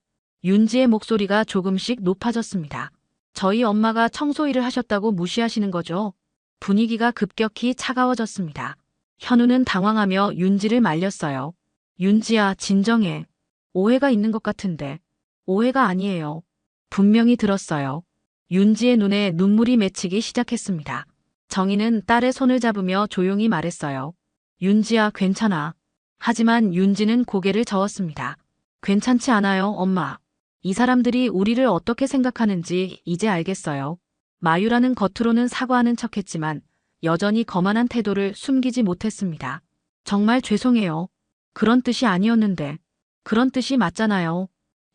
윤지의 목소리가 조금씩 높아졌습니다. 저희 엄마가 청소 일을 하셨다고 무시하시는 거죠? 분위기가 급격히 차가워졌습니다. 현우는 당황하며 윤지를 말렸어요. 윤지야, 진정해. 오해가 있는 것 같은데. 오해가 아니에요. 분명히 들었어요. 윤지의 눈에 눈물이 맺히기 시작했습니다. 정희는 딸의 손을 잡으며 조용히 말했어요. 윤지야, 괜찮아. 하지만 윤지는 고개를 저었습니다. 괜찮지 않아요, 엄마. 이 사람들이 우리를 어떻게 생각하는지 이제 알겠어요. 마유라는 겉으로는 사과하는 척했지만 여전히 거만한 태도를 숨기지 못했습니다. 정말 죄송해요. 그런 뜻이 아니었는데. 그런 뜻이 맞잖아요.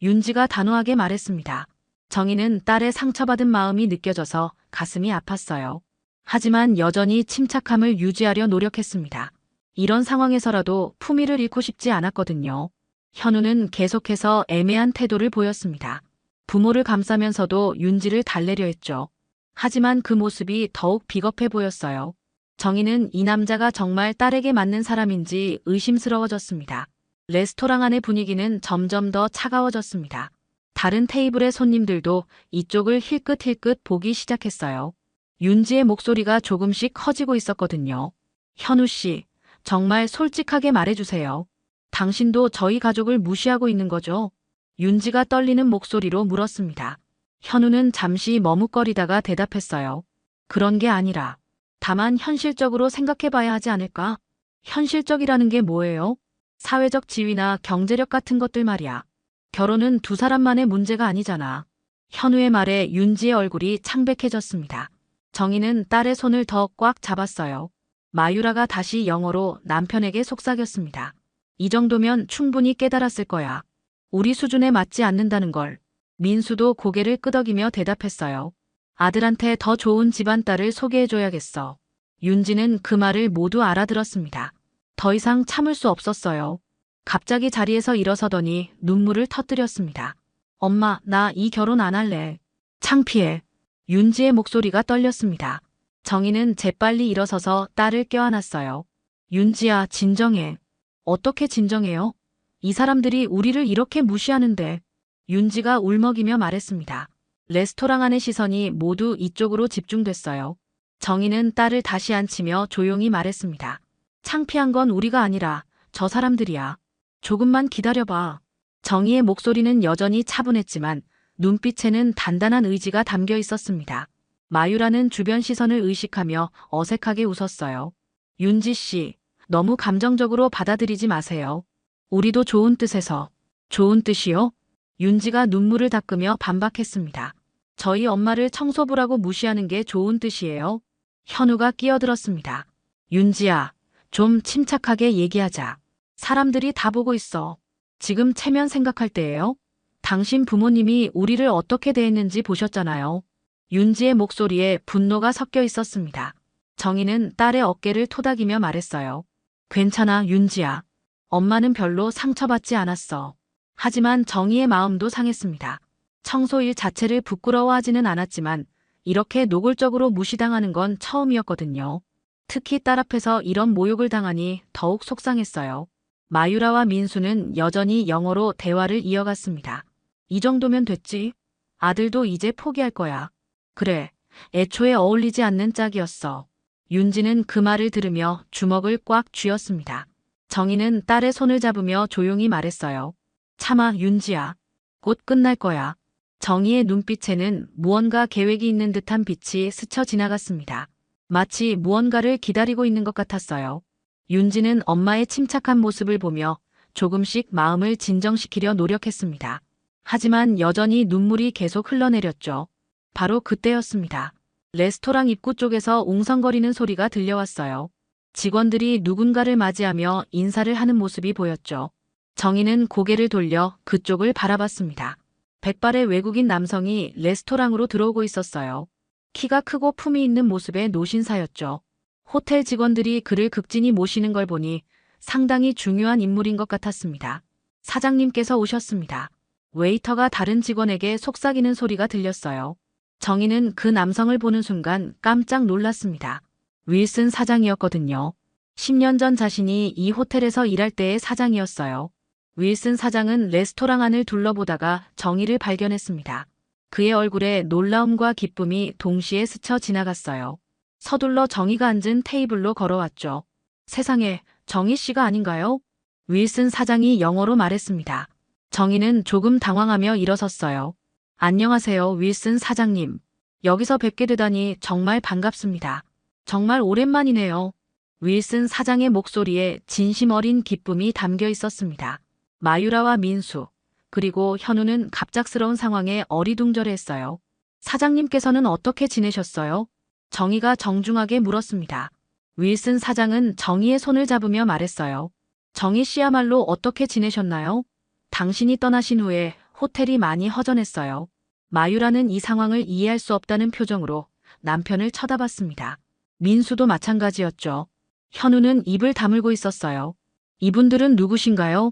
윤지가 단호하게 말했습니다. 정희는 딸의 상처받은 마음이 느껴져서 가슴이 아팠어요. 하지만 여전히 침착함을 유지하려 노력했습니다. 이런 상황에서라도 품위를 잃고 싶지 않았거든요. 현우는 계속해서 애매한 태도를 보였습니다. 부모를 감싸면서도 윤지를 달래려 했죠. 하지만 그 모습이 더욱 비겁해 보였어요. 정희는 이 남자가 정말 딸에게 맞는 사람인지 의심스러워졌습니다. 레스토랑 안의 분위기는 점점 더 차가워졌습니다. 다른 테이블의 손님들도 이쪽을 힐끗힐끗 보기 시작했어요. 윤지의 목소리가 조금씩 커지고 있었거든요. 현우 씨, 정말 솔직하게 말해주세요. 당신도 저희 가족을 무시하고 있는 거죠? 윤지가 떨리는 목소리로 물었습니다. 현우는 잠시 머뭇거리다가 대답했어요. 그런 게 아니라 다만 현실적으로 생각해봐야 하지 않을까? 현실적이라는 게 뭐예요? 사회적 지위나 경제력 같은 것들 말이야. 결혼은 두 사람만의 문제가 아니잖아. 현우의 말에 윤지의 얼굴이 창백해졌습니다. 정희는 딸의 손을 더 꽉 잡았어요. 마유라가 다시 영어로 남편에게 속삭였습니다. 이 정도면 충분히 깨달았을 거야. 우리 수준에 맞지 않는다는 걸. 민수도 고개를 끄덕이며 대답했어요. 아들한테 더 좋은 집안 딸을 소개해줘야겠어. 윤지는 그 말을 모두 알아들었습니다. 더 이상 참을 수 없었어요. 갑자기 자리에서 일어서더니 눈물을 터뜨렸습니다. 엄마, 나 이 결혼 안 할래. 창피해. 윤지의 목소리가 떨렸습니다. 정희는 재빨리 일어서서 딸을 껴안았어요. 윤지야, 진정해. 어떻게 진정해요? 이 사람들이 우리를 이렇게 무시하는데. 윤지가 울먹이며 말했습니다. 레스토랑 안의 시선이 모두 이쪽으로 집중됐어요. 정희는 딸을 다시 안치며 조용히 말했습니다. 창피한 건 우리가 아니라 저 사람들이야. 조금만 기다려봐. 정희의 목소리는 여전히 차분했지만 눈빛에는 단단한 의지가 담겨 있었습니다. 마유라는 주변 시선을 의식하며 어색하게 웃었어요. 윤지 씨, 너무 감정적으로 받아들이지 마세요. 우리도 좋은 뜻에서. 좋은 뜻이요? 윤지가 눈물을 닦으며 반박했습니다. 저희 엄마를 청소부라고 무시하는 게 좋은 뜻이에요. 현우가 끼어들었습니다. 윤지야, 좀 침착하게 얘기하자. 사람들이 다 보고 있어. 지금 체면 생각할 때예요? 당신 부모님이 우리를 어떻게 대했는지 보셨잖아요. 윤지의 목소리에 분노가 섞여 있었습니다. 정희는 딸의 어깨를 토닥이며 말했어요. 괜찮아, 윤지야. 엄마는 별로 상처받지 않았어. 하지만 정희의 마음도 상했습니다. 청소일 자체를 부끄러워하지는 않았지만 이렇게 노골적으로 무시당하는 건 처음이었거든요. 특히 딸 앞에서 이런 모욕을 당하니 더욱 속상했어요. 마유라와 민수는 여전히 영어로 대화를 이어갔습니다. 이 정도면 됐지. 아들도 이제 포기할 거야. 그래, 애초에 어울리지 않는 짝이었어. 윤지는 그 말을 들으며 주먹을 꽉 쥐었습니다. 정희는 딸의 손을 잡으며 조용히 말했어요. 참아, 윤지야. 곧 끝날 거야. 정희의 눈빛에는 무언가 계획이 있는 듯한 빛이 스쳐 지나갔습니다. 마치 무언가를 기다리고 있는 것 같았어요. 윤지는 엄마의 침착한 모습을 보며 조금씩 마음을 진정시키려 노력했습니다. 하지만 여전히 눈물이 계속 흘러내렸죠. 바로 그때였습니다. 레스토랑 입구 쪽에서 웅성거리는 소리가 들려왔어요. 직원들이 누군가를 맞이하며 인사를 하는 모습이 보였죠. 정희는 고개를 돌려 그쪽을 바라봤습니다. 백발의 외국인 남성이 레스토랑으로 들어오고 있었어요. 키가 크고 품이 있는 모습의 노신사였죠. 호텔 직원들이 그를 극진히 모시는 걸 보니 상당히 중요한 인물인 것 같았습니다. 사장님께서 오셨습니다. 웨이터가 다른 직원에게 속삭이는 소리가 들렸어요. 정희는 그 남성을 보는 순간 깜짝 놀랐습니다. 윌슨 사장이었거든요. 10년 전 자신이 이 호텔에서 일할 때의 사장이었어요. 윌슨 사장은 레스토랑 안을 둘러보다가 정희를 발견했습니다. 그의 얼굴에 놀라움과 기쁨이 동시에 스쳐 지나갔어요. 서둘러 정희가 앉은 테이블로 걸어왔죠. 세상에, 정희 씨가 아닌가요? 윌슨 사장이 영어로 말했습니다. 정희는 조금 당황하며 일어섰어요. 안녕하세요, 윌슨 사장님. 여기서 뵙게 되다니 정말 반갑습니다. 정말 오랜만이네요. 윌슨 사장의 목소리에 진심 어린 기쁨이 담겨 있었습니다. 마유라와 민수, 그리고 현우는 갑작스러운 상황에 어리둥절해했어요. 사장님께서는 어떻게 지내셨어요? 정희가 정중하게 물었습니다. 윌슨 사장은 정희의 손을 잡으며 말했어요. 정희 씨야말로 어떻게 지내셨나요? 당신이 떠나신 후에 호텔이 많이 허전했어요. 마유라는 이 상황을 이해할 수 없다는 표정으로 남편을 쳐다봤습니다. 민수도 마찬가지였죠. 현우는 입을 다물고 있었어요. 이분들은 누구신가요?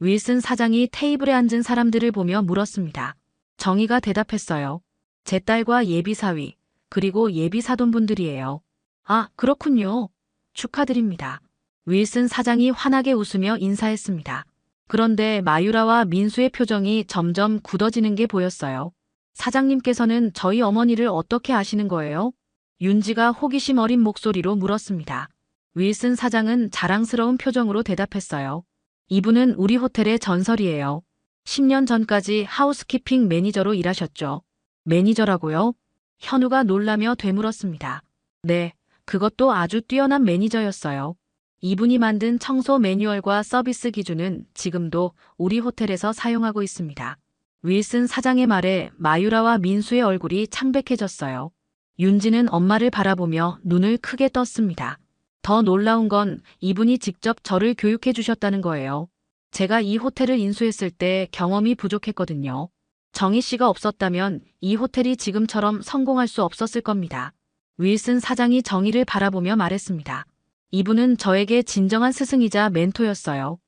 윌슨 사장이 테이블에 앉은 사람들을 보며 물었습니다. 정희가 대답했어요. 제 딸과 예비사위, 그리고 예비사돈분들이에요. 아, 그렇군요. 축하드립니다. 윌슨 사장이 환하게 웃으며 인사했습니다. 그런데 마유라와 민수의 표정이 점점 굳어지는 게 보였어요. 사장님께서는 저희 어머니를 어떻게 아시는 거예요? 윤지가 호기심 어린 목소리로 물었습니다. 윌슨 사장은 자랑스러운 표정으로 대답했어요. 이분은 우리 호텔의 전설이에요. 10년 전까지 하우스키핑 매니저로 일하셨죠. 매니저라고요? 현우가 놀라며 되물었습니다. 네, 그것도 아주 뛰어난 매니저였어요. 이분이 만든 청소 매뉴얼과 서비스 기준은 지금도 우리 호텔에서 사용하고 있습니다. 윌슨 사장의 말에 마유라와 민수의 얼굴이 창백해졌어요. 윤지는 엄마를 바라보며 눈을 크게 떴습니다. 더 놀라운 건 이분이 직접 저를 교육해 주셨다는 거예요. 제가 이 호텔을 인수했을 때 경험이 부족했거든요. 정희 씨가 없었다면 이 호텔이 지금처럼 성공할 수 없었을 겁니다. 윌슨 사장이 정희를 바라보며 말했습니다. 이분은 저에게 진정한 스승이자 멘토였어요.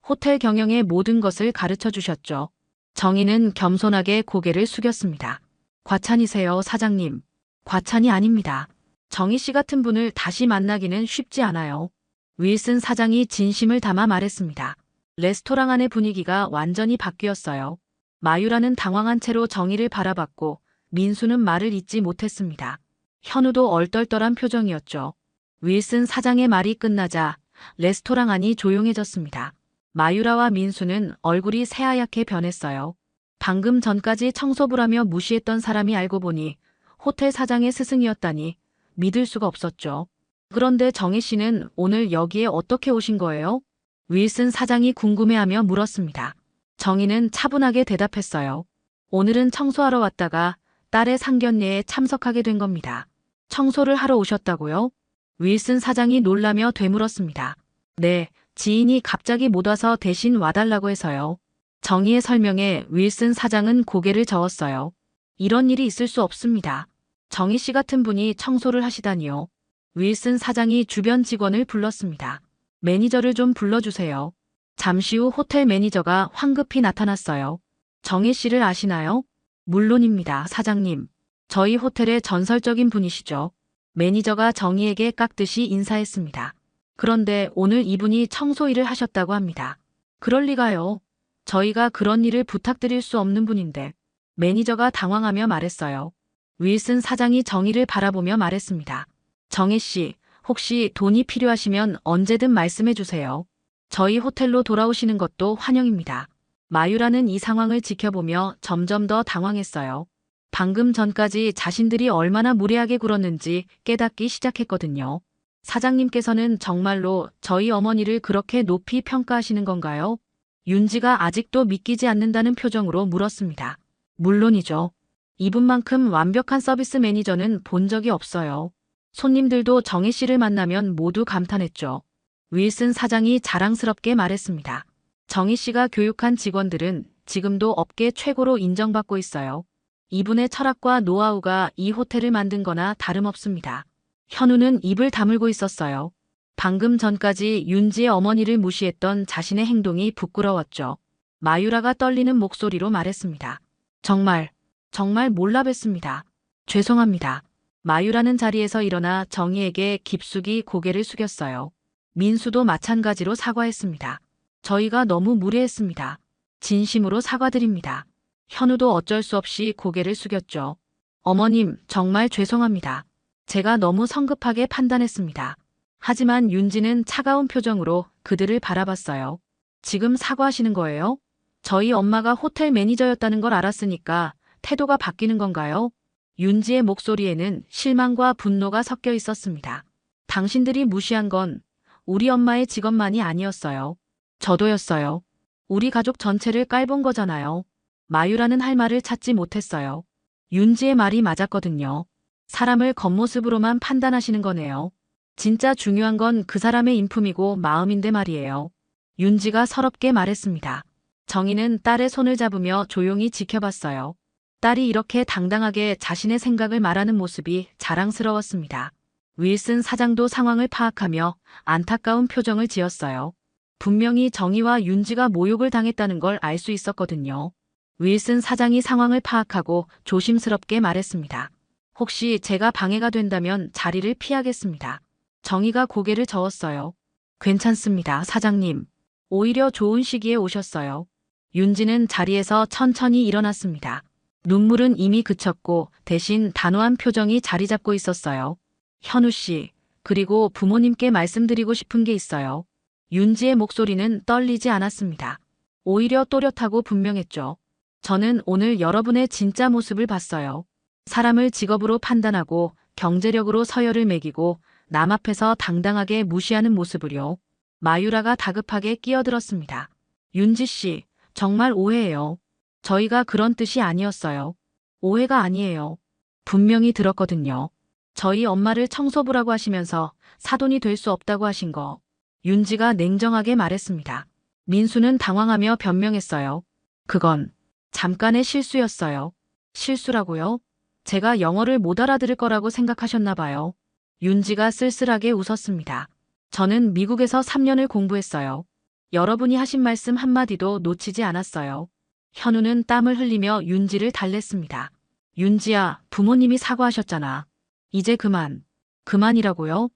호텔 경영의 모든 것을 가르쳐 주셨죠. 정희는 겸손하게 고개를 숙였습니다. 과찬이세요, 사장님. 과찬이 아닙니다. 정희 씨 같은 분을 다시 만나기는 쉽지 않아요. 윌슨 사장이 진심을 담아 말했습니다. 레스토랑 안의 분위기가 완전히 바뀌었어요. 마유라는 당황한 채로 정희를 바라봤고 민수는 말을 잇지 못했습니다. 현우도 얼떨떨한 표정이었죠. 윌슨 사장의 말이 끝나자 레스토랑 안이 조용해졌습니다. 마유라와 민수는 얼굴이 새하얗게 변했어요. 방금 전까지 청소부를 하며 무시했던 사람이 알고 보니 호텔 사장의 스승이었다니 믿을 수가 없었죠. 그런데 정희 씨는 오늘 여기에 어떻게 오신 거예요? 윌슨 사장이 궁금해하며 물었습니다. 정희는 차분하게 대답했어요. 오늘은 청소하러 왔다가 딸의 상견례에 참석하게 된 겁니다. 청소를 하러 오셨다고요? 윌슨 사장이 놀라며 되물었습니다. 네, 지인이 갑자기 못 와서 대신 와달라고 해서요. 정희의 설명에 윌슨 사장은 고개를 저었어요. 이런 일이 있을 수 없습니다. 정희 씨 같은 분이 청소를 하시다니요. 윌슨 사장이 주변 직원을 불렀습니다. 매니저를 좀 불러주세요. 잠시 후 호텔 매니저가 황급히 나타났어요. 정희 씨를 아시나요? 물론입니다, 사장님. 저희 호텔의 전설적인 분이시죠. 매니저가 정희에게 깍듯이 인사했습니다. 그런데 오늘 이분이 청소 일을 하셨다고 합니다. 그럴 리가요. 저희가 그런 일을 부탁드릴 수 없는 분인데. 매니저가 당황하며 말했어요. 윌슨 사장이 정희를 바라보며 말했습니다. 정희 씨, 혹시 돈이 필요하시면 언제든 말씀해 주세요. 저희 호텔로 돌아오시는 것도 환영입니다. 마유라는 이 상황을 지켜보며 점점 더 당황했어요. 방금 전까지 자신들이 얼마나 무례하게 굴었는지 깨닫기 시작했거든요. 사장님께서는 정말로 저희 어머니를 그렇게 높이 평가하시는 건가요? 윤지가 아직도 믿기지 않는다는 표정으로 물었습니다. 물론이죠. 이분만큼 완벽한 서비스 매니저는 본 적이 없어요. 손님들도 정희 씨를 만나면 모두 감탄했죠. 윌슨 사장이 자랑스럽게 말했습니다. 정희 씨가 교육한 직원들은 지금도 업계 최고로 인정받고 있어요. 이분의 철학과 노하우가 이 호텔을 만든 거나 다름없습니다. 현우는 입을 다물고 있었어요. 방금 전까지 윤지의 어머니를 무시했던 자신의 행동이 부끄러웠죠. 마유라가 떨리는 목소리로 말했습니다. 정말 몰라 뵀습니다. 죄송합니다. 마유라는 자리에서 일어나 정희에게 깊숙이 고개를 숙였어요. 민수도 마찬가지로 사과했습니다. 저희가 너무 무례했습니다. 진심으로 사과드립니다. 현우도 어쩔 수 없이 고개를 숙였죠. 어머님, 정말 죄송합니다. 제가 너무 성급하게 판단했습니다. 하지만 윤지는 차가운 표정으로 그들을 바라봤어요. 지금 사과하시는 거예요? 저희 엄마가 호텔 매니저였다는 걸 알았으니까 태도가 바뀌는 건가요? 윤지의 목소리에는 실망과 분노가 섞여 있었습니다. 당신들이 무시한 건 우리 엄마의 직업만이 아니었어요. 저도였어요. 우리 가족 전체를 깔본 거잖아요. 마유라는 할 말을 찾지 못했어요. 윤지의 말이 맞았거든요. 사람을 겉모습으로만 판단하시는 거네요. 진짜 중요한 건 그 사람의 인품이고 마음인데 말이에요. 윤지가 서럽게 말했습니다. 정희는 딸의 손을 잡으며 조용히 지켜봤어요. 딸이 이렇게 당당하게 자신의 생각을 말하는 모습이 자랑스러웠습니다. 윌슨 사장도 상황을 파악하며 안타까운 표정을 지었어요. 분명히 정희와 윤지가 모욕을 당했다는 걸 알 수 있었거든요. 윌슨 사장이 상황을 파악하고 조심스럽게 말했습니다. 혹시 제가 방해가 된다면 자리를 피하겠습니다. 정희가 고개를 저었어요. 괜찮습니다, 사장님. 오히려 좋은 시기에 오셨어요. 윤지는 자리에서 천천히 일어났습니다. 눈물은 이미 그쳤고 대신 단호한 표정이 자리 잡고 있었어요. 현우 씨, 그리고 부모님께 말씀드리고 싶은 게 있어요. 윤지의 목소리는 떨리지 않았습니다. 오히려 또렷하고 분명했죠. 저는 오늘 여러분의 진짜 모습을 봤어요. 사람을 직업으로 판단하고 경제력으로 서열을 매기고 남 앞에서 당당하게 무시하는 모습을요. 마유라가 다급하게 끼어들었습니다. 윤지 씨, 정말 오해예요. 저희가 그런 뜻이 아니었어요. 오해가 아니에요. 분명히 들었거든요. 저희 엄마를 청소부라고 하시면서 사돈이 될 수 없다고 하신 거. 윤지가 냉정하게 말했습니다. 민수는 당황하며 변명했어요. 그건 잠깐의 실수였어요. 실수라고요? 제가 영어를 못 알아들을 거라고 생각하셨나 봐요. 윤지가 쓸쓸하게 웃었습니다. 저는 미국에서 3년을 공부했어요. 여러분이 하신 말씀 한마디도 놓치지 않았어요. 현우는 땀을 흘리며 윤지를 달랬습니다. 윤지야, 부모님이 사과하셨잖아. 이제 그만. 그만이라고요?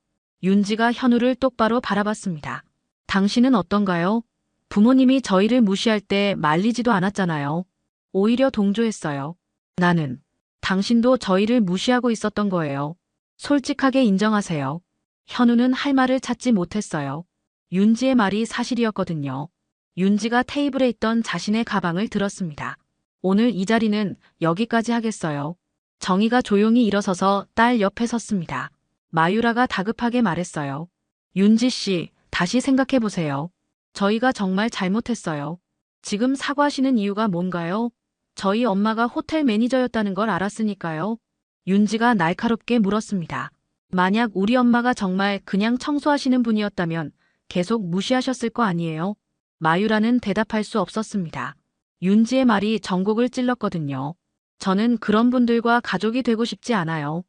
윤지가 현우를 똑바로 바라봤습니다. 당신은 어떤가요? 부모님이 저희를 무시할 때 말리지도 않았잖아요. 오히려 동조했어요. 나는 당신도 저희를 무시하고 있었던 거예요. 솔직하게 인정하세요. 현우는 할 말을 찾지 못했어요. 윤지의 말이 사실이었거든요. 윤지가 테이블에 있던 자신의 가방을 들었습니다. 오늘 이 자리는 여기까지 하겠어요. 정희가 조용히 일어서서 딸 옆에 섰습니다. 마유라가 다급하게 말했어요. 윤지 씨, 다시 생각해 보세요. 저희가 정말 잘못했어요. 지금 사과하시는 이유가 뭔가요? 저희 엄마가 호텔 매니저였다는 걸 알았으니까요. 윤지가 날카롭게 물었습니다. 만약 우리 엄마가 정말 그냥 청소하시는 분이었다면 계속 무시하셨을 거 아니에요? 마유라는 대답할 수 없었습니다. 윤지의 말이 전곡을 찔렀거든요. 저는 그런 분들과 가족이 되고 싶지 않아요.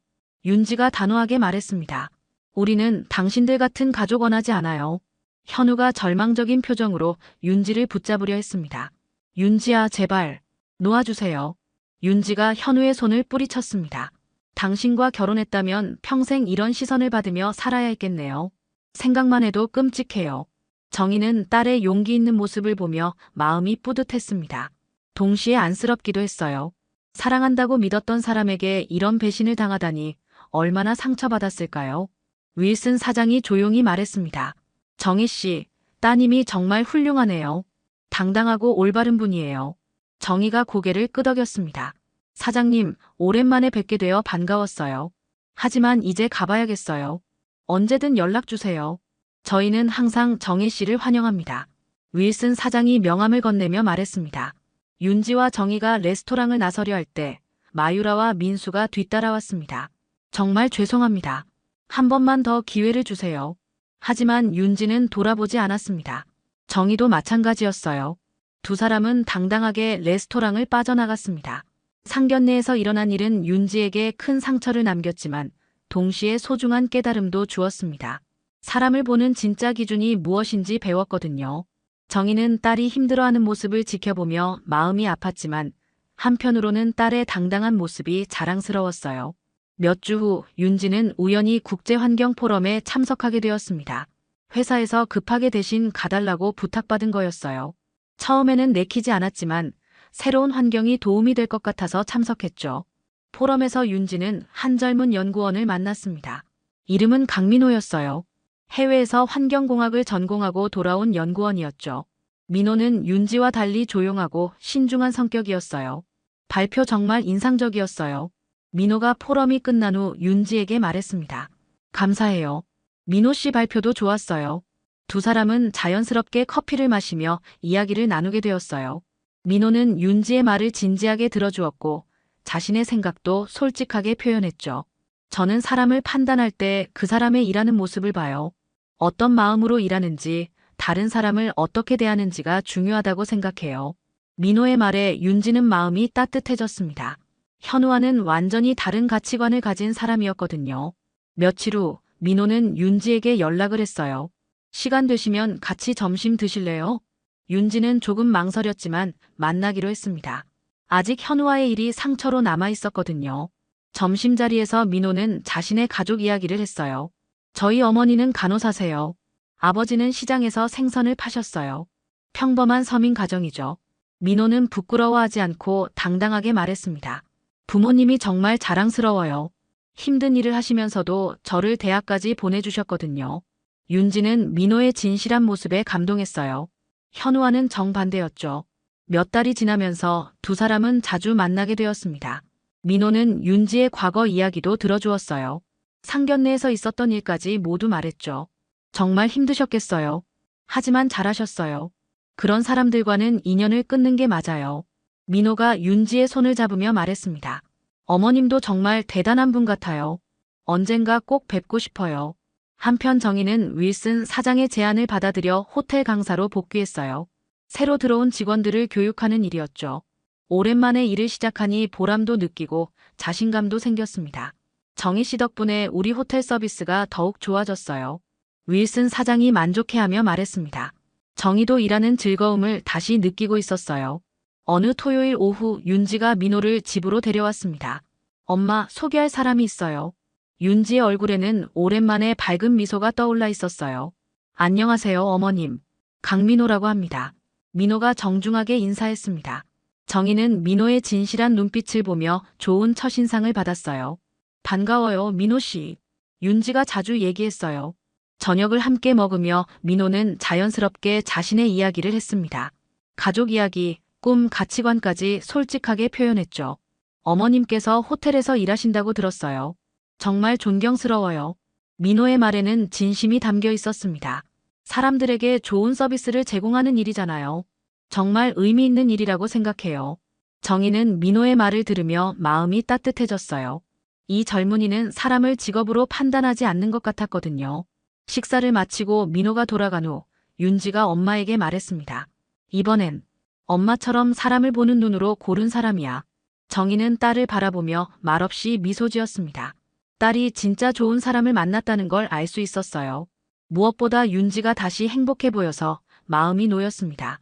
윤지가 단호하게 말했습니다. 우리는 당신들 같은 가족 원하지 않아요. 현우가 절망적인 표정으로 윤지를 붙잡으려 했습니다. 윤지야, 제발 놓아주세요. 윤지가 현우의 손을 뿌리쳤습니다. 당신과 결혼했다면 평생 이런 시선을 받으며 살아야 했겠네요. 생각만 해도 끔찍해요. 정희는 딸의 용기 있는 모습을 보며 마음이 뿌듯했습니다. 동시에 안쓰럽기도 했어요. 사랑한다고 믿었던 사람에게 이런 배신을 당하다니 얼마나 상처받았을까요? 윌슨 사장이 조용히 말했습니다. 정희 씨, 따님이 정말 훌륭하네요. 당당하고 올바른 분이에요. 정희가 고개를 끄덕였습니다. 사장님, 오랜만에 뵙게 되어 반가웠어요. 하지만 이제 가봐야겠어요. 언제든 연락 주세요. 저희는 항상 정희 씨를 환영합니다. 윌슨 사장이 명함을 건네며 말했습니다. 윤지와 정희가 레스토랑을 나서려 할 때 마유라와 민수가 뒤따라왔습니다. 정말 죄송합니다. 한 번만 더 기회를 주세요. 하지만 윤지는 돌아보지 않았습니다. 정희도 마찬가지였어요. 두 사람은 당당하게 레스토랑을 빠져나갔습니다. 상견례에서 일어난 일은 윤지에게 큰 상처를 남겼지만 동시에 소중한 깨달음도 주었습니다. 사람을 보는 진짜 기준이 무엇인지 배웠거든요. 정희는 딸이 힘들어하는 모습을 지켜보며 마음이 아팠지만 한편으로는 딸의 당당한 모습이 자랑스러웠어요. 몇 주 후 윤지는 우연히 국제환경포럼에 참석하게 되었습니다. 회사에서 급하게 대신 가달라고 부탁받은 거였어요. 처음에는 내키지 않았지만 새로운 환경이 도움이 될 것 같아서 참석했죠. 포럼에서 윤지는 한 젊은 연구원을 만났습니다. 이름은 강민호였어요. 해외에서 환경공학을 전공하고 돌아온 연구원이었죠. 민호는 윤지와 달리 조용하고 신중한 성격이었어요. 발표 정말 인상적이었어요. 민호가 포럼이 끝난 후 윤지에게 말했습니다. 감사해요. 민호 씨 발표도 좋았어요. 두 사람은 자연스럽게 커피를 마시며 이야기를 나누게 되었어요. 민호는 윤지의 말을 진지하게 들어주었고 자신의 생각도 솔직하게 표현했죠. 저는 사람을 판단할 때 그 사람의 일하는 모습을 봐요. 어떤 마음으로 일하는지, 다른 사람을 어떻게 대하는지가 중요하다고 생각해요. 민호의 말에 윤지는 마음이 따뜻해졌습니다. 현우와는 완전히 다른 가치관을 가진 사람이었거든요. 며칠 후 민호는 윤지에게 연락을 했어요. 시간 되시면 같이 점심 드실래요? 윤지는 조금 망설였지만 만나기로 했습니다. 아직 현우와의 일이 상처로 남아 있었거든요. 점심자리에서 민호는 자신의 가족 이야기를 했어요. 저희 어머니는 간호사세요. 아버지는 시장에서 생선을 파셨어요. 평범한 서민 가정이죠. 민호는 부끄러워하지 않고 당당하게 말했습니다. 부모님이 정말 자랑스러워요. 힘든 일을 하시면서도 저를 대학까지 보내주셨거든요. 윤지는 민호의 진실한 모습에 감동했어요. 현우와는 정반대였죠. 몇 달이 지나면서 두 사람은 자주 만나게 되었습니다. 민호는 윤지의 과거 이야기도 들어주었어요. 상견례에서 있었던 일까지 모두 말했죠. 정말 힘드셨겠어요. 하지만 잘하셨어요. 그런 사람들과는 인연을 끊는 게 맞아요. 민호가 윤지의 손을 잡으며 말했습니다. 어머님도 정말 대단한 분 같아요. 언젠가 꼭 뵙고 싶어요. 한편 정희는 윌슨 사장의 제안을 받아들여 호텔 강사로 복귀했어요. 새로 들어온 직원들을 교육하는 일이었죠. 오랜만에 일을 시작하니 보람도 느끼고 자신감도 생겼습니다. 정희 씨 덕분에 우리 호텔 서비스가 더욱 좋아졌어요. 윌슨 사장이 만족해하며 말했습니다. 정희도 일하는 즐거움을 다시 느끼고 있었어요. 어느 토요일 오후 윤지가 민호를 집으로 데려왔습니다. 엄마, 소개할 사람이 있어요. 윤지의 얼굴에는 오랜만에 밝은 미소가 떠올라 있었어요. 안녕하세요, 어머님. 강민호라고 합니다. 민호가 정중하게 인사했습니다. 정희는 민호의 진실한 눈빛을 보며 좋은 첫인상을 받았어요. 반가워요, 민호 씨. 윤지가 자주 얘기했어요. 저녁을 함께 먹으며 민호는 자연스럽게 자신의 이야기를 했습니다. 가족 이야기, 꿈, 가치관까지 솔직하게 표현했죠. 어머님께서 호텔에서 일하신다고 들었어요. 정말 존경스러워요. 민호의 말에는 진심이 담겨 있었습니다. 사람들에게 좋은 서비스를 제공하는 일이잖아요. 정말 의미 있는 일이라고 생각해요. 정희는 민호의 말을 들으며 마음이 따뜻해졌어요. 이 젊은이는 사람을 직업으로 판단하지 않는 것 같았거든요. 식사를 마치고 민호가 돌아간 후 윤지가 엄마에게 말했습니다. 이번엔 엄마처럼 사람을 보는 눈으로 고른 사람이야. 정희는 딸을 바라보며 말없이 미소 지었습니다. 딸이 진짜 좋은 사람을 만났다는 걸 알 수 있었어요. 무엇보다 윤지가 다시 행복해 보여서 마음이 놓였습니다.